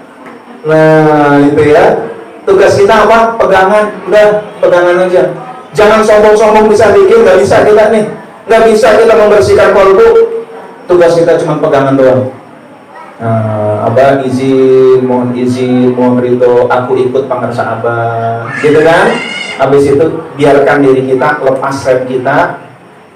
Nah itu ya. Tugas kita apa? Pegangan. Udah, pegangan aja. Jangan sombong-sombong bisa zikir, nggak bisa kita nih. Nggak bisa kita membersihkan kolbu. Tugas kita cuma pegangan doang. Abah izin, mohon rito, aku ikut pangersa Abah, gitu kan? Habis itu biarkan diri kita, lepas rem kita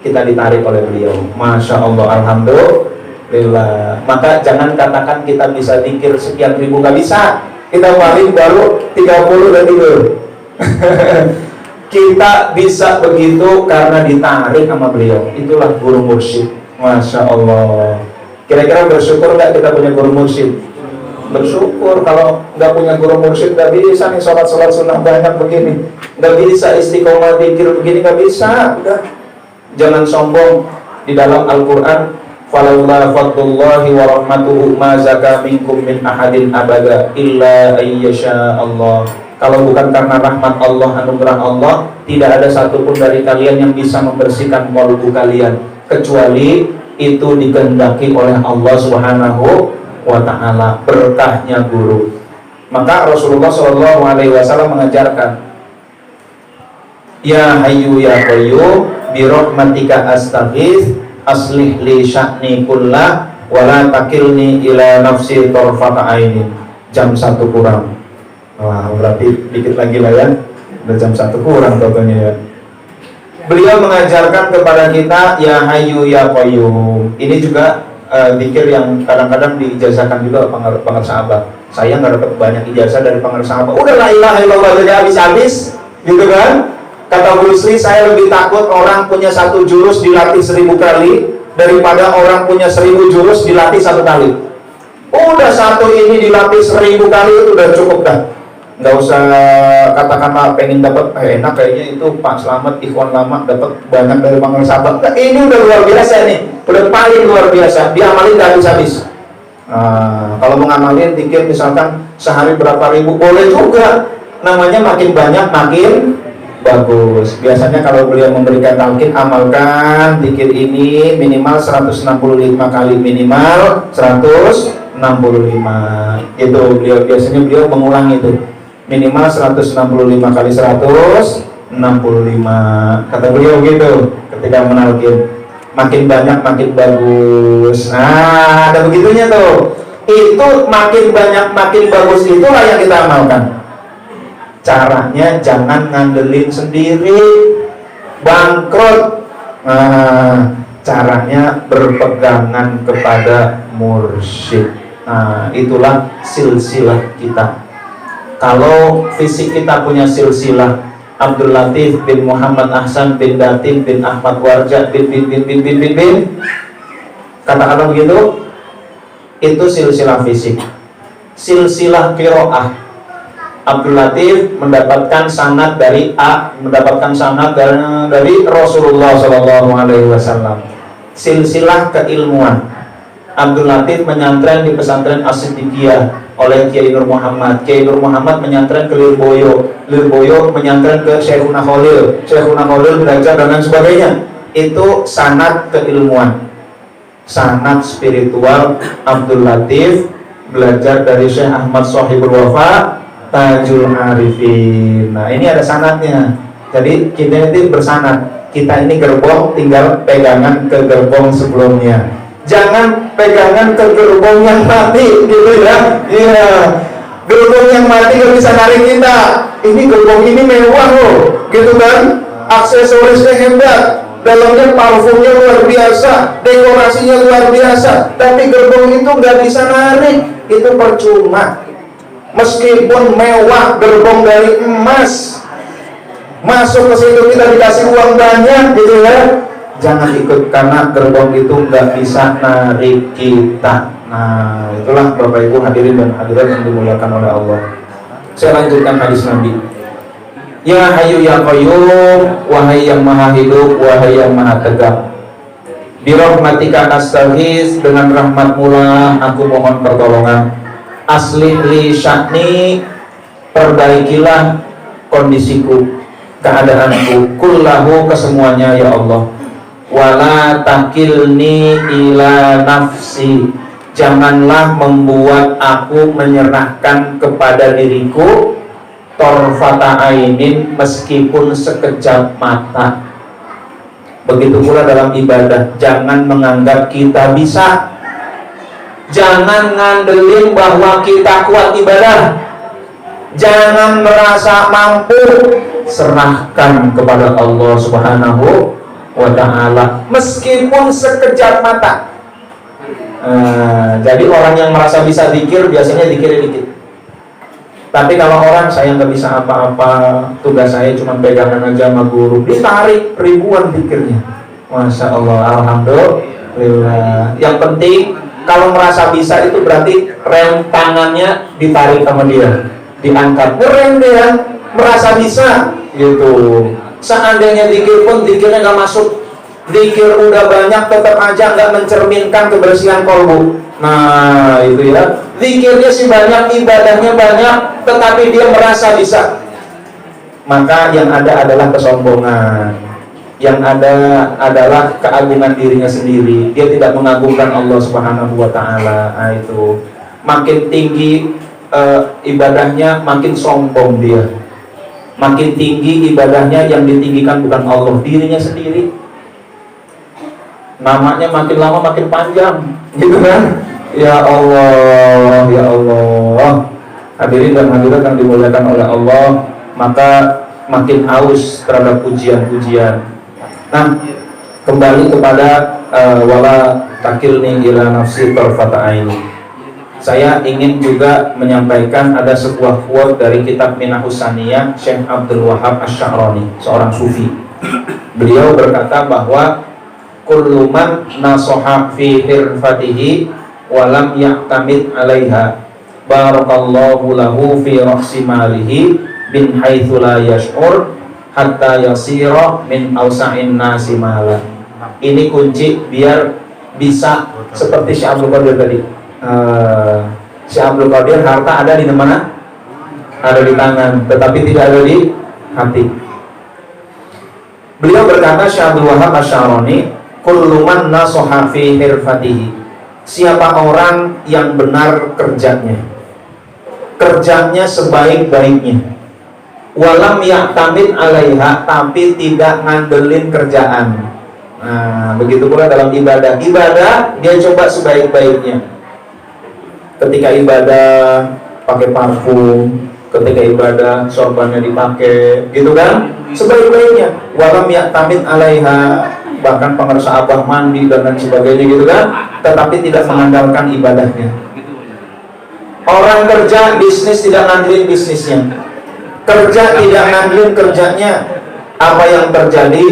ditarik oleh beliau. Masya Allah, alhamdulillah. Maka jangan katakan kita bisa zikir sekian ribu, nggak bisa. Kita paling baru 30 dan tidur. Kita bisa begitu karena ditarik sama beliau. Itulah guru mursyid. Masya Allah. Kira-kira bersyukur nggak kita punya guru mursyid? Bersyukur. Kalau nggak punya guru mursyid nggak bisa nih sholat sunnah banyak begini, nggak bisa istiqomah zikir begini, nggak bisa. Udah, jangan sombong. Di dalam Al-Quran, falaula fadlullahi wa rahmatuhu ma zaka minkum min ahadin abada illa ayyasha Allah. Kalau bukan karena rahmat Allah, anugerah Allah, tidak ada satupun dari kalian yang bisa membersihkan kalbu kalian, kecuali itu dikehendaki oleh Allah Subhanahu wa ta'ala. Berkahnya guru. Maka Rasulullah SAW mengajarkan, ya hayyu ya qayyum bi rahmatika astaghits aslih li sya'ni kullah wa la takilni ila nafsi tarfata ainin. Jam 1 kurang. Wah, berarti dikit lagi lah ya. Udah jam 1 kurang contohnya ya. Beliau mengajarkan kepada kita ya hayyu ya qayyum. Ini juga zikir yang kadang-kadang diijazahkan juga pengarsa abah. Saya nggak dapat banyak ijazah dari pengarsa abah. Udah la ilaha illallah aja habis-habis, gitu kan? Kata Bu Sri, saya lebih takut orang punya 1 jurus dilatih 1000 kali daripada orang punya 1000 jurus dilatih 1 kali. Udah 1 ini dilatih 1000 kali itu udah cukup dah. Nggak usah kata-kata pengen dapat enak kayaknya itu Pak Slamet ikhwan lama dapat banyak dari pengarsa abah. Nah, ini udah luar biasa nih, udah paling luar biasa. Diamalin nggak habis-habis. Kalau mau ngamalin zikir misalkan sehari berapa ribu boleh juga. Namanya makin banyak makin bagus. Biasanya kalau beliau memberikan talqin, amalkan zikir ini minimal 165 kali, minimal 165. Itu beliau mengulang itu. Minimal 165 kali 165. Kata beliau gitu ketika menalkin. Makin banyak makin bagus. Nah, ada begitunya tuh. Itu makin banyak makin bagus, itulah yang kita amalkan. Caranya jangan ngandelin sendiri, bangkrut. Nah, caranya berpegangan kepada mursyid. Nah, itulah silsilah kita. Kalau fisik kita punya silsilah Abdul Latif bin Muhammad Ahsan bin Datin bin Ahmad Warja bin kata-kata begitu, itu silsilah fisik. Silsilah qiraah, Abdul Latif mendapatkan sanad dari mendapatkan sanad dari Rasulullah SAW. Silsilah keilmuan, Abdul Latif menyantren di pesantren As-Siddiqiyah oleh Kiai Nur Muhammad. Kiai Nur Muhammad menyantren ke Lirboyo, Lirboyo menyantren ke Syekhuna Khalil, Syekhuna Khalil belajar dan lain sebagainya. Itu sanad keilmuan, sanad spiritual. Abdul Latif belajar dari Syekh Ahmad Shahibul Wafa Tajul Arifin. Nah, ini ada sanadnya. Jadi kita ini bersanad. Kita ini gerbong, tinggal pegangan ke gerbong sebelumnya. Jangan pegangan ke gerbong yang mati, gitu ya. Iya, gerbong yang mati gak bisa narik kita. Ini gerbong ini mewah loh, gitu kan. Aksesorisnya hebat, dalamnya parfumnya luar biasa, dekorasinya luar biasa. Tapi gerbong itu gak bisa narik, itu percuma. Meskipun mewah, gerbong dari emas, masuk ke situ kita dikasih uang banyak, gitu ya. Jangan ikut karena gerbong itu nggak bisa narik kita. Nah, itulah Bapak Ibu hadirin dan hadirat yang dimuliakan oleh Allah. Saya lanjutkan hadis Nabi. Ya Hayyu ya Qayyum, wahai yang maha hidup, wahai yang maha tegak. Bi rahmatika astaghits, dengan rahmatmu lah aku mohon pertolongan. Aslih li sya'ni, perbaikilah kondisiku, keadaanku, kullahu, kesemuanya ya Allah. Wala takilni ila nafsi, janganlah membuat aku menyerahkan kepada diriku torfata ainin, meskipun sekejap mata. Begitu pula dalam ibadah, jangan menganggap kita bisa. Jangan ngandelin bahwa kita kuat ibadah. Jangan merasa mampu. Serahkan kepada Allah Subhanahu wa ta'ala meskipun sekejap mata. Jadi orang yang merasa bisa zikir biasanya zikirnya dikit. Tapi kalau orang saya nggak bisa apa-apa, tugas saya cuma pegangan aja sama guru, ditarik ribuan pikirnya. Masya Allah, alhamdulillah. Yang penting kalau merasa bisa itu berarti rem tangannya ditarik sama dia, diangkat, ngerem dia, merasa bisa gitu. Seandainya zikir pun zikirnya nggak masuk, zikir udah banyak tetap aja nggak mencerminkan kebersihan kolbu. Nah itu ya, zikirnya sih banyak, ibadahnya banyak, tetapi dia merasa bisa, maka yang ada adalah kesombongan, yang ada adalah keagungan dirinya sendiri. Dia tidak mengagungkan Allah Subhanahu wa Ta'ala. Nah, itu makin tinggi ibadahnya, makin sombong dia. Makin tinggi ibadahnya, yang ditinggikan bukan Allah, dirinya sendiri. Namanya makin lama makin panjang, gitu kan? Ya Allah, ya Allah. Hadirin dan hadirat yang dimuliakan oleh Allah, maka makin haus terhadap pujian-pujian. Nah, kembali kepada wala takilni ila nafsi tarfata aini. Saya ingin juga menyampaikan ada sebuah quote dari kitab Minahus Saniyah Syekh Abdul Wahab Asy-Sya'rani, seorang sufi. Beliau berkata bahwa kullu man nasoha fi hirfatihi walam ya'tamid 'alaiha barakallahu lahu fi ra'si malihi bin haitsu la yash'ur hatta yasira min awsa'in nasi mala. Ini kunci biar bisa seperti Syekh Abdul Qadir tadi. Syekh Abdul Qadir harta ada di mana? Ada di tangan, tetapi tidak ada di hati. Beliau berkata, Syekh Abdul Wahab Asy-Sya'rani, kullu man nasoha fi hirfatihi. Siapa orang yang benar kerjanya, kerjanya sebaik-baiknya, walam ya'tamid 'alaiha, tapi tidak ngandelin kerjaan. Nah, begitu pula dalam ibadah. Ibadah dia coba sebaik-baiknya. Ketika ibadah pakai parfum, ketika ibadah sorbannya dipakai, gitu kan? Sebaik-baiknya. Walam ya'tamid 'alaiha, bahkan pengersa abah mandi dan lain sebagainya, gitu kan? Tetapi tidak mengandalkan ibadahnya. Orang kerja bisnis tidak ngandelin bisnisnya, kerja tidak ngandelin kerjanya. Apa yang terjadi?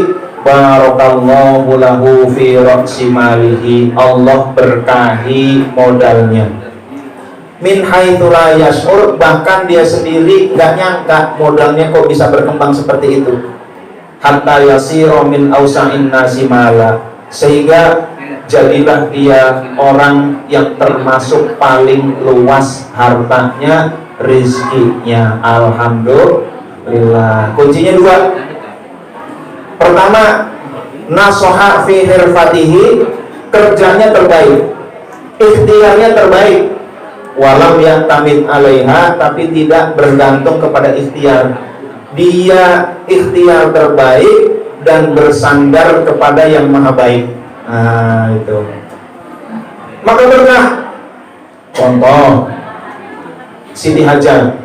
Barakallahu lahu fi ra'si malihi, Allah berkahi modalnya. Min haitsu la yash'ur, bahkan dia sendiri nggak nyangka modalnya kok bisa berkembang seperti itu. Hatta yasira min awsa'in nasi mala, sehingga jadilah dia orang yang termasuk paling luas hartanya, rizkinya. Alhamdulillah. Kuncinya dua. Pertama, nasoha fi hirfatihi, kerjanya terbaik, ikhtiarnya terbaik. Walam ya'tamid 'alaiha, tapi tidak bergantung kepada ikhtiar. Dia ikhtiar terbaik dan bersandar kepada yang maha baik. Nah itu, maka berkah. Contoh Siti Hajar.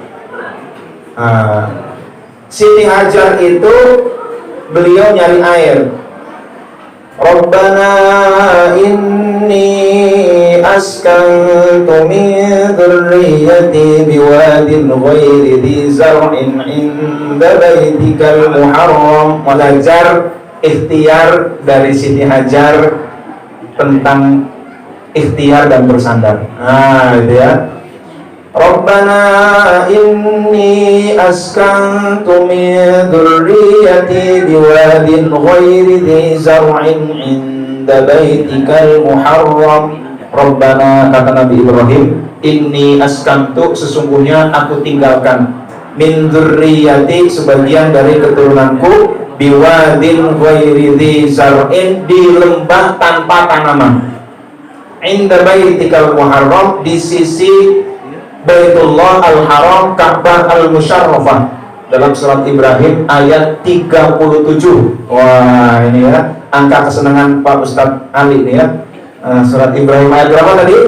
Siti Hajar itu beliau nyari air. Rabbana inni askantu min dzurriyyati biwadin ghairi dzi zar'in 'inda baitikal muharram. Belajar ikhtiar dari Siti Hajar tentang ikhtiar dan bersandar. Nah, itu ya. Rabbana inni askantu min dzurriyyati biwadin ghairi dzi zar'in 'inda baitikal muharram. Rabbana, kata Nabi Ibrahim, inni askantu, sesungguhnya aku tinggalkan, min dzurriyyati, sebagian dari keturunanku, biwadin ghairi dzi zar'in, di lembah tanpa tanaman, inda baitikal muharram, di sisi Baitullah Al-Haram, Ka'bah Al-Musyarrafah, dalam surat Ibrahim ayat 37. Wah, ini ya angka kesenangan Pak Ustadz Ali ini ya. Surat Ibrahim ayat berapa tadi?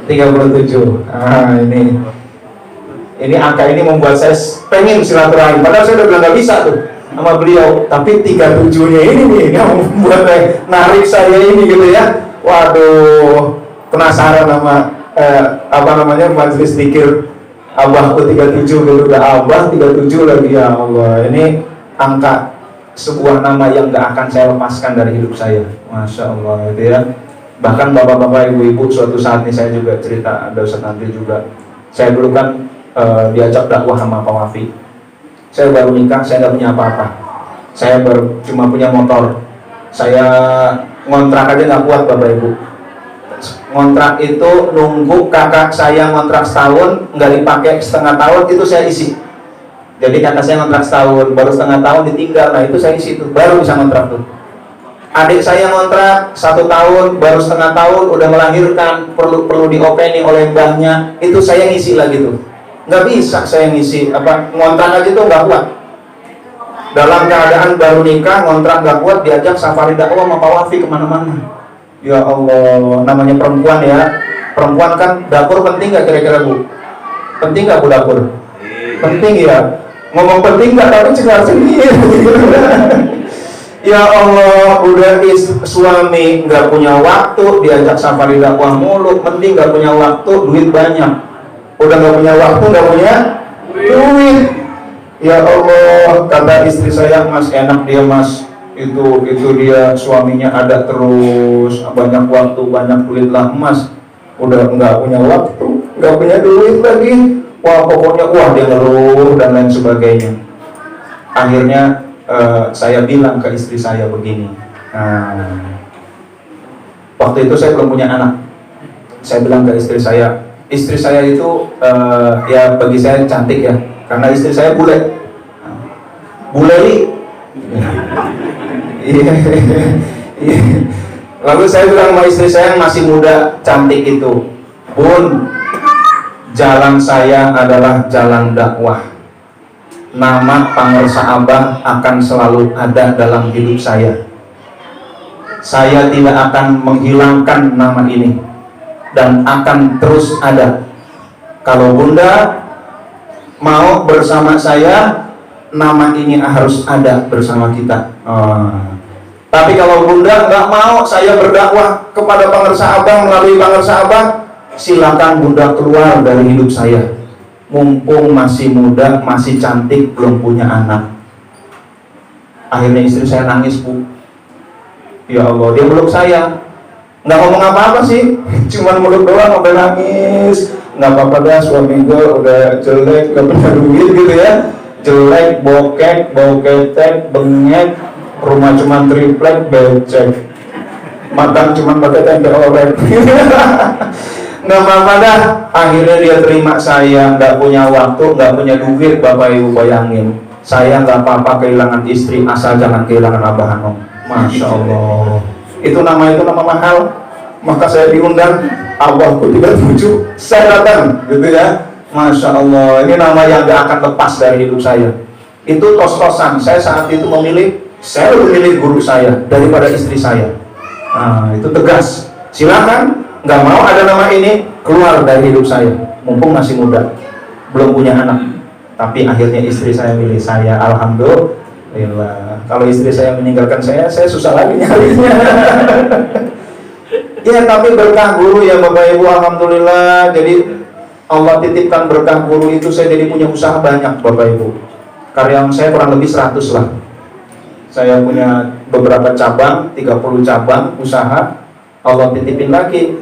37. Ini angka ini membuat saya pengen silaturahim. Padahal saya udah bilang nggak bisa tuh sama beliau, tapi 37-nya ini nih yang membuat narik saya ini gitu ya. Waduh, penasaran sama majelis zikir Abahku 37 gitu, udah abah 37 lagi, ya Allah. Ini angka sebuah nama yang gak akan saya lepaskan dari hidup saya. Masya Allah gitu ya. Bahkan bapak-bapak, ibu-ibu, suatu saat ini saya juga cerita, ada Ustaz Andri juga. Saya dulu kan diajak dakwah sama Pak Wafi. Saya baru nikah, saya gak punya apa-apa. Saya cuma punya motor. Saya ngontrak aja gak kuat bapak ibu. Ngontrak itu nunggu kakak saya ngontrak setahun, nggak dipakai setengah tahun, itu saya isi. Jadi kakak saya ngontrak setahun, baru setengah tahun ditinggal, nah itu saya isi tuh, baru bisa ngontrak tuh. Adik saya ngontrak 1 tahun, baru setengah tahun, udah melahirkan, perlu diopeni oleh mbahnya, itu saya ngisi lagi tuh. Nggak bisa saya ngisi, ngontrak aja tuh nggak kuat. Dalam keadaan baru nikah, ngontrak nggak kuat, diajak safari dakwah sama Pak Wafi kemana-mana. Ya Allah, namanya perempuan ya. Perempuan kan dapur penting nggak kira-kira Bu? Penting nggak Bu dapur? Penting ya. Ngomong penting nggak, tapi cengar cengir. Ya Allah, udah suami nggak punya waktu, diajak safari dakwah mulu, penting nggak punya waktu, duit banyak. Udah nggak punya waktu, nggak punya duit. Ya Allah, kata istri saya, Mas enak dia Mas. Itu dia suaminya ada terus, banyak waktu, banyak duit lah Mas. Udah nggak punya waktu, nggak punya duit lagi. Wah pokoknya dia ngeluh dan lain sebagainya. Akhirnya saya bilang ke istri saya begini. Waktu itu saya belum punya anak. Saya bilang ke istri saya itu ya bagi saya cantik ya, karena istri saya bule. Lalu saya bilang sama istri saya yang masih muda cantik itu, Bun, jalan saya adalah jalan dakwah. Nama Pangersa Abah akan selalu ada dalam hidup saya. Saya tidak akan menghilangkan nama ini dan akan terus ada. Kalau Bunda mau bersama saya, nama ini harus ada bersama kita. Tapi kalau Bunda nggak mau saya berdakwah kepada Pangersa Abah melalui Pangersa Abah, silakan Bunda keluar dari hidup saya. Mumpung masih muda, masih cantik, belum punya anak. Akhirnya istri saya nangis Bu. Ya Allah, dia meluk saya, nggak ngomong apa-apa sih, cuman meluk doang, udah nangis. Nggak apa-apa dah, suami gue udah jelek, nggak punya duit gitu ya. Jelek, bokek, bau ketek, bengek, rumah cuman triplek, becek, makan cuman pakai tempe orek. Nggak apa-apa dah. Akhirnya dia terima saya, nggak punya waktu, nggak punya duit. Bapak Ibu bayangin, saya nggak apa-apa kehilangan istri, asal jangan kehilangan Abah Hanom. Masya Allah, itu nama mahal. Maka saya diundang, Abahku 37, saya datang gitu ya. Masya Allah, ini nama yang gak akan lepas dari hidup saya. Itu tos-tosan, saya saat itu saya lebih memilih guru saya daripada istri saya. Nah, itu tegas. Silakan, nggak mau ada nama ini, keluar dari hidup saya. Mumpung masih muda, belum punya anak. Tapi akhirnya istri saya milih saya, alhamdulillah. Kalau istri saya meninggalkan saya susah lagi nyarinya. Ya, tapi berkah guru ya Bapak Ibu, alhamdulillah. Jadi Allah titipkan berkah guru itu, saya jadi punya usaha banyak Bapak Ibu. Karyawan saya kurang lebih 100 lah. Saya punya beberapa cabang, 30 cabang usaha. Allah titipin lagi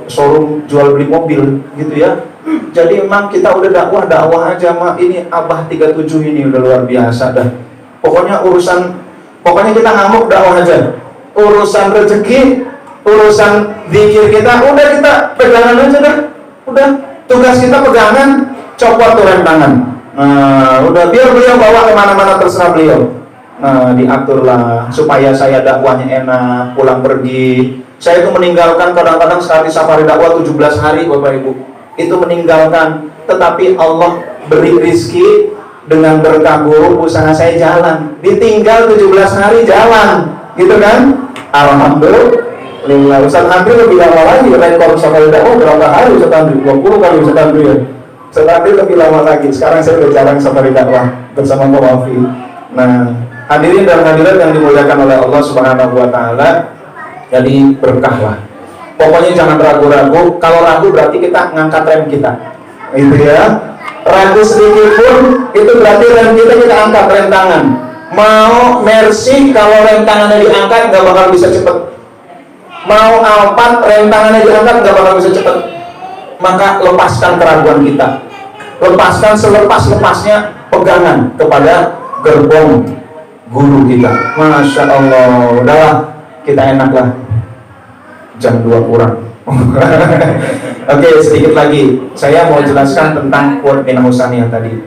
showroom jual beli mobil gitu ya. Jadi memang kita udah dakwah aja mah. Ini Abah 37 ini udah luar biasa dah. Pokoknya kita ngamuk dakwah aja. Urusan rezeki, urusan zikir kita, udah kita pegangan aja dah. Udah, tugas kita pegangan, copot tuh rem tangan. Nah, udah biar beliau bawa kemana-mana terserah beliau. Nah, diaturlah supaya saya dakwahnya enak, pulang pergi. Saya itu meninggalkan kadang-kadang sekali safari dakwah 17 hari Bapak Ibu. Itu meninggalkan, tetapi Allah beri rizki dengan berkah guru, usaha saya jalan. Ditinggal 17 hari jalan, gitu kan? Alhamdulillah. Ustaz Andri lebih lama lagi, rekor safari dakwah berapa hari Ustaz Andri? 20 kali Ustaz Andri ya. Ustaz Andri lebih lama lagi. Sekarang saya udah jarang safari dakwah bersama Pak Wafi. Nah, hadirin dan hadirat yang dimuliakan oleh Allah Subhanahu wa taala, jadi berkah lah. Pokoknya jangan ragu-ragu. Kalau ragu berarti kita ngangkat rem kita. Itu ya. Ragu sedikit pun itu berarti rem kita angkat rem tangan. Mau Mercy kalau rem tangannya diangkat nggak bakal bisa cepet. Mau Alphard rem tangannya diangkat nggak bakal bisa cepet. Maka lepaskan keraguan kita, lepaskan selepas-lepasnya pegangan kepada gerbong guru kita. Masya Allah, udahlah kita enaklah jam 2 kurang. Oke, sedikit lagi saya mau jelaskan tentang quote Minah Husaniyah tadi.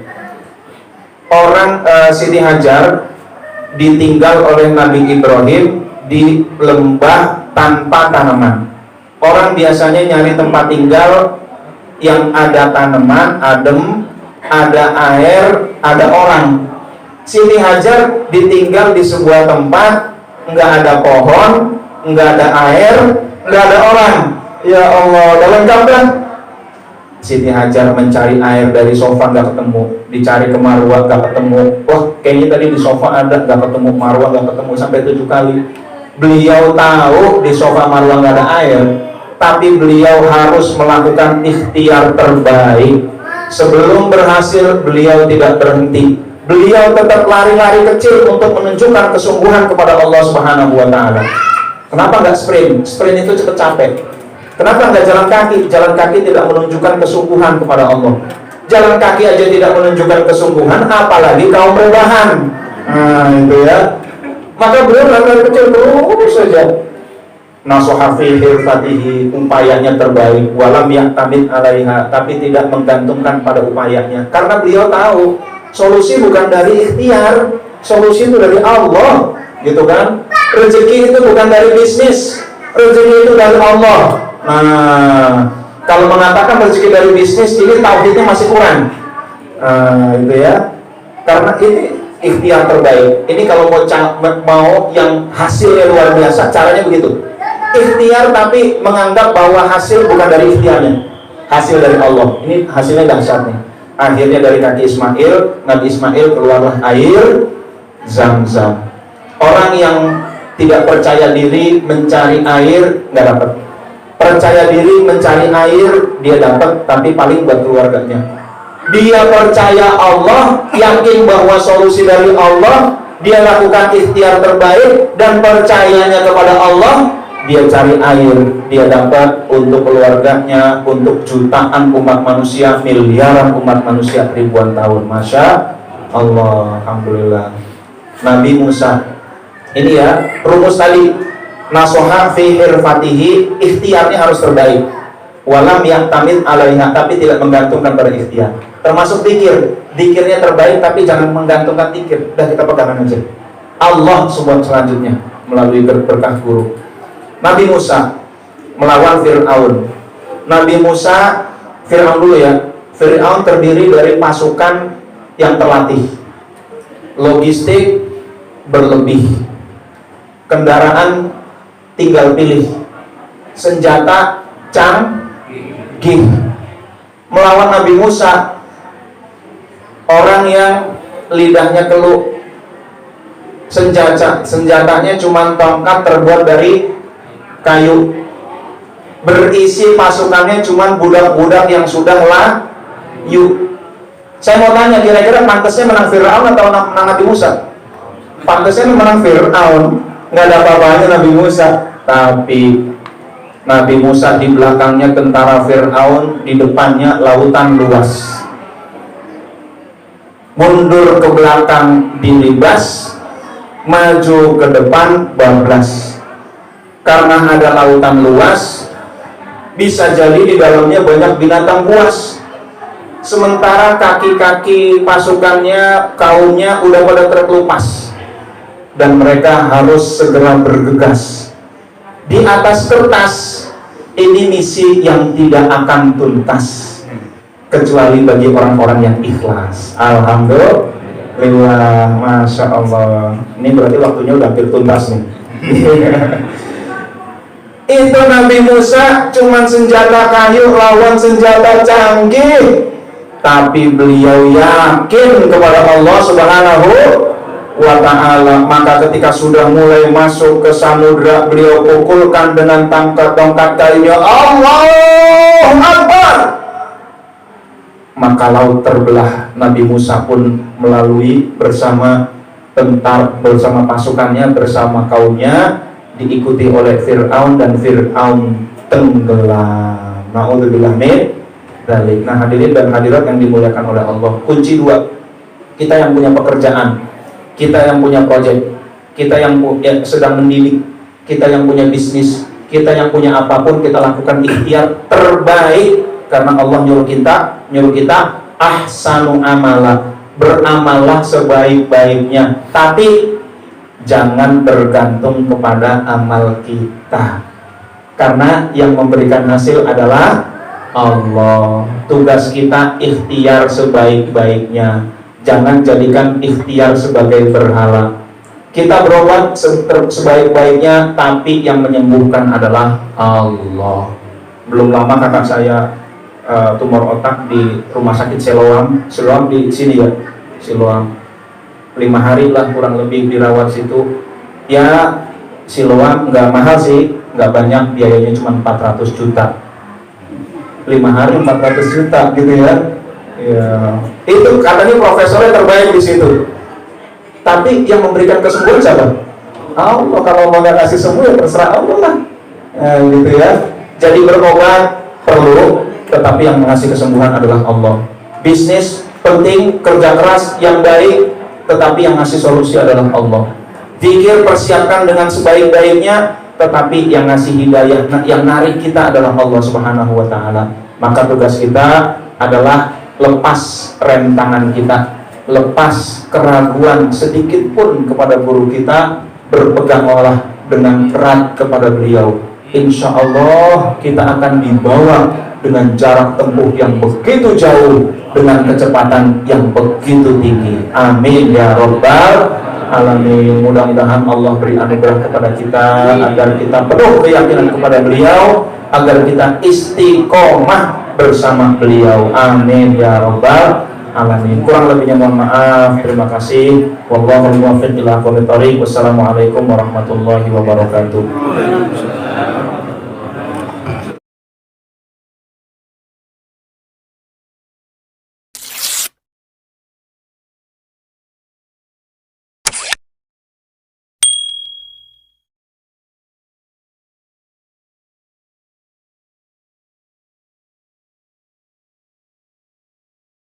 Orang Siti Hajar ditinggal oleh Nabi Ibrahim di lembah tanpa tanaman. Orang biasanya nyari tempat tinggal yang ada tanaman, adem, ada air, ada orang. Siti Hajar ditinggal di sebuah tempat, nggak ada pohon, nggak ada air, nggak ada orang. Ya Allah, dalam gambar Siti Hajar mencari air dari sofa nggak ketemu, dicari ke Marwah nggak ketemu. Wah, kayaknya tadi di sofa ada, nggak ketemu. Marwah nggak ketemu sampai 7 kali. Beliau tahu di sofa Marwah nggak ada air, tapi beliau harus melakukan ikhtiar terbaik. Sebelum berhasil, beliau tidak berhenti. Beliau tetap lari-lari kecil untuk menunjukkan kesungguhan kepada Allah Subhanahu wa Ta'ala. Kenapa nggak sprint? Sprint itu cepat capek. Kenapa nggak jalan kaki? Jalan kaki tidak menunjukkan kesungguhan kepada Allah. Jalan kaki aja tidak menunjukkan kesungguhan, apalagi kaum rebahan. Nah, itu ya. Maka beliau lari kecil terus saja. Nasuha fi hirfatihi, upayanya terbaik, walam ya'tamid alaiha, tapi tidak menggantungkan pada upayanya. Karena beliau tahu solusi bukan dari ikhtiar, solusi itu dari Allah, gitu kan? Rezeki itu bukan dari bisnis, rezeki itu dari Allah. Nah, kalau mengatakan rezeki dari bisnis, ini tauhidnya masih kurang. Itu ya. Karena ini ikhtiar terbaik. Ini kalau mau yang hasilnya luar biasa, caranya begitu. Ikhtiar tapi menganggap bahwa hasil bukan dari ikhtiarnya, hasil dari Allah. Ini hasilnya dahsyat nih. Akhirnya dari kaki Ismail, Nabi Ismail keluarlah air Zam-Zam. Orang yang tidak percaya diri mencari air nggak dapat. Percaya diri mencari air dia dapat, tapi paling buat keluarganya. Dia percaya Allah, yakin bahwa solusi dari Allah, dia lakukan ikhtiar terbaik dan percayanya kepada Allah, dia cari air, dia dapat untuk keluarganya, untuk jutaan umat manusia, miliaran umat manusia ribuan tahun. Masya Allah, alhamdulillah. Nabi Musa, ini ya rumus tadi. Nasoha fi irfatihi, ikhtiarnya harus terbaik. Walam ya'tamid alaiha, tapi tidak menggantungkan pada ikhtiar. Termasuk zikir, zikirnya terbaik tapi jangan menggantungkan zikir. Udah kita pegangan aja. Allah subhanahu selanjutnya melalui berkah guru. Nabi Musa melawan Fir'aun. Nabi Musa, Fir'aun dulu ya. Fir'aun terdiri dari pasukan yang terlatih, logistik berlebih, kendaraan tinggal pilih, senjata canggih. Melawan Nabi Musa, orang yang lidahnya keluh, senjatanya cuma tongkat terbuat dari kayu, berisi pasukannya cuma budak-budak yang sudah layu. Saya mau tanya, kira-kira pantasnya menang Fir'aun atau menang Nabi Musa? Pantasnya menang Fir'aun, nggak ada apa-apanya Nabi Musa. Tapi Nabi Musa di belakangnya tentara Fir'aun, di depannya lautan luas. Mundur ke belakang dilibas, maju ke depan bablas. Karena ada lautan luas, bisa jadi di dalamnya banyak binatang buas. Sementara kaki-kaki pasukannya, kaumnya udah pada terkelupas, dan mereka harus segera bergegas. Di atas kertas, ini misi yang tidak akan tuntas kecuali bagi orang-orang yang ikhlas. Alhamdulillah, Masya Allah. Ini berarti waktunya udah hampir tuntas nih. Itu Nabi Musa cuman senjata kayu lawan senjata canggih, tapi beliau yakin kepada Allah Subhanahu wa ta'ala. Maka ketika sudah mulai masuk ke samudra, beliau pukulkan dengan tongkat kayunya, Allahu Akbar. maka laut terbelah. Nabi Musa pun melalui bersama pasukannya, bersama kaumnya, diikuti oleh Fir'aun, dan Fir'aun tenggelam. Na'udzubillah min dzalik. Nah, hadirin dan hadirat yang dimuliakan oleh Allah, kunci dua, kita yang punya pekerjaan, kita yang punya proyek, kita yang sedang mendidik, kita yang punya bisnis, kita yang punya apapun, kita lakukan ikhtiar terbaik, karena Allah nyuruh kita ahsanu amala, beramallah sebaik-baiknya, tapi jangan bergantung kepada amal kita, karena yang memberikan hasil adalah Allah. Tugas kita ikhtiar sebaik-baiknya, jangan jadikan ikhtiar sebagai berhala. Kita berobat sebaik-baiknya, tapi yang menyembuhkan adalah Allah. Belum lama kakak saya tumor otak di rumah sakit Siloam di sini ya, Siloam. 5 hari lah kurang lebih dirawat situ. Ya, Siloam nggak mahal sih, nggak banyak, biayanya cuma 400 juta. 5 hari 400 juta gitu ya. Ya, itu katanya profesornya terbaik di situ. Tapi yang memberikan kesembuhan siapa? Allah. Kalau mau nggak kasih sembuh ya terserah Allah lah. Gitu ya. Jadi berobat perlu, tetapi yang mengasih kesembuhan adalah Allah. Bisnis penting, kerja keras yang baik, tetapi yang ngasih solusi adalah Allah. Zikir persiapkan dengan sebaik-baiknya, tetapi yang ngasih hidayah, yang narik kita adalah Allah Subhanahu wa Ta'ala. Maka tugas kita adalah lepas rem tangan kita, lepas keraguan sedikit pun kepada guru kita, berpeganglah dengan erat kepada beliau. Insya Allah kita akan dibawa dengan jarak tempuh yang begitu jauh, dengan kecepatan yang begitu tinggi. Amin ya Rabbal Alamin. Mudah-mudahan Allah beri anugerah kepada kita, agar kita penuh keyakinan kepada beliau, agar kita istiqomah bersama beliau. Amin ya Rabbal Alamin. Kurang lebihnya mohon maaf. Terima kasih. Wallahul muwaffiq ila aqwamit thoriq. Wassalamualaikum warahmatullahi wabarakatuh.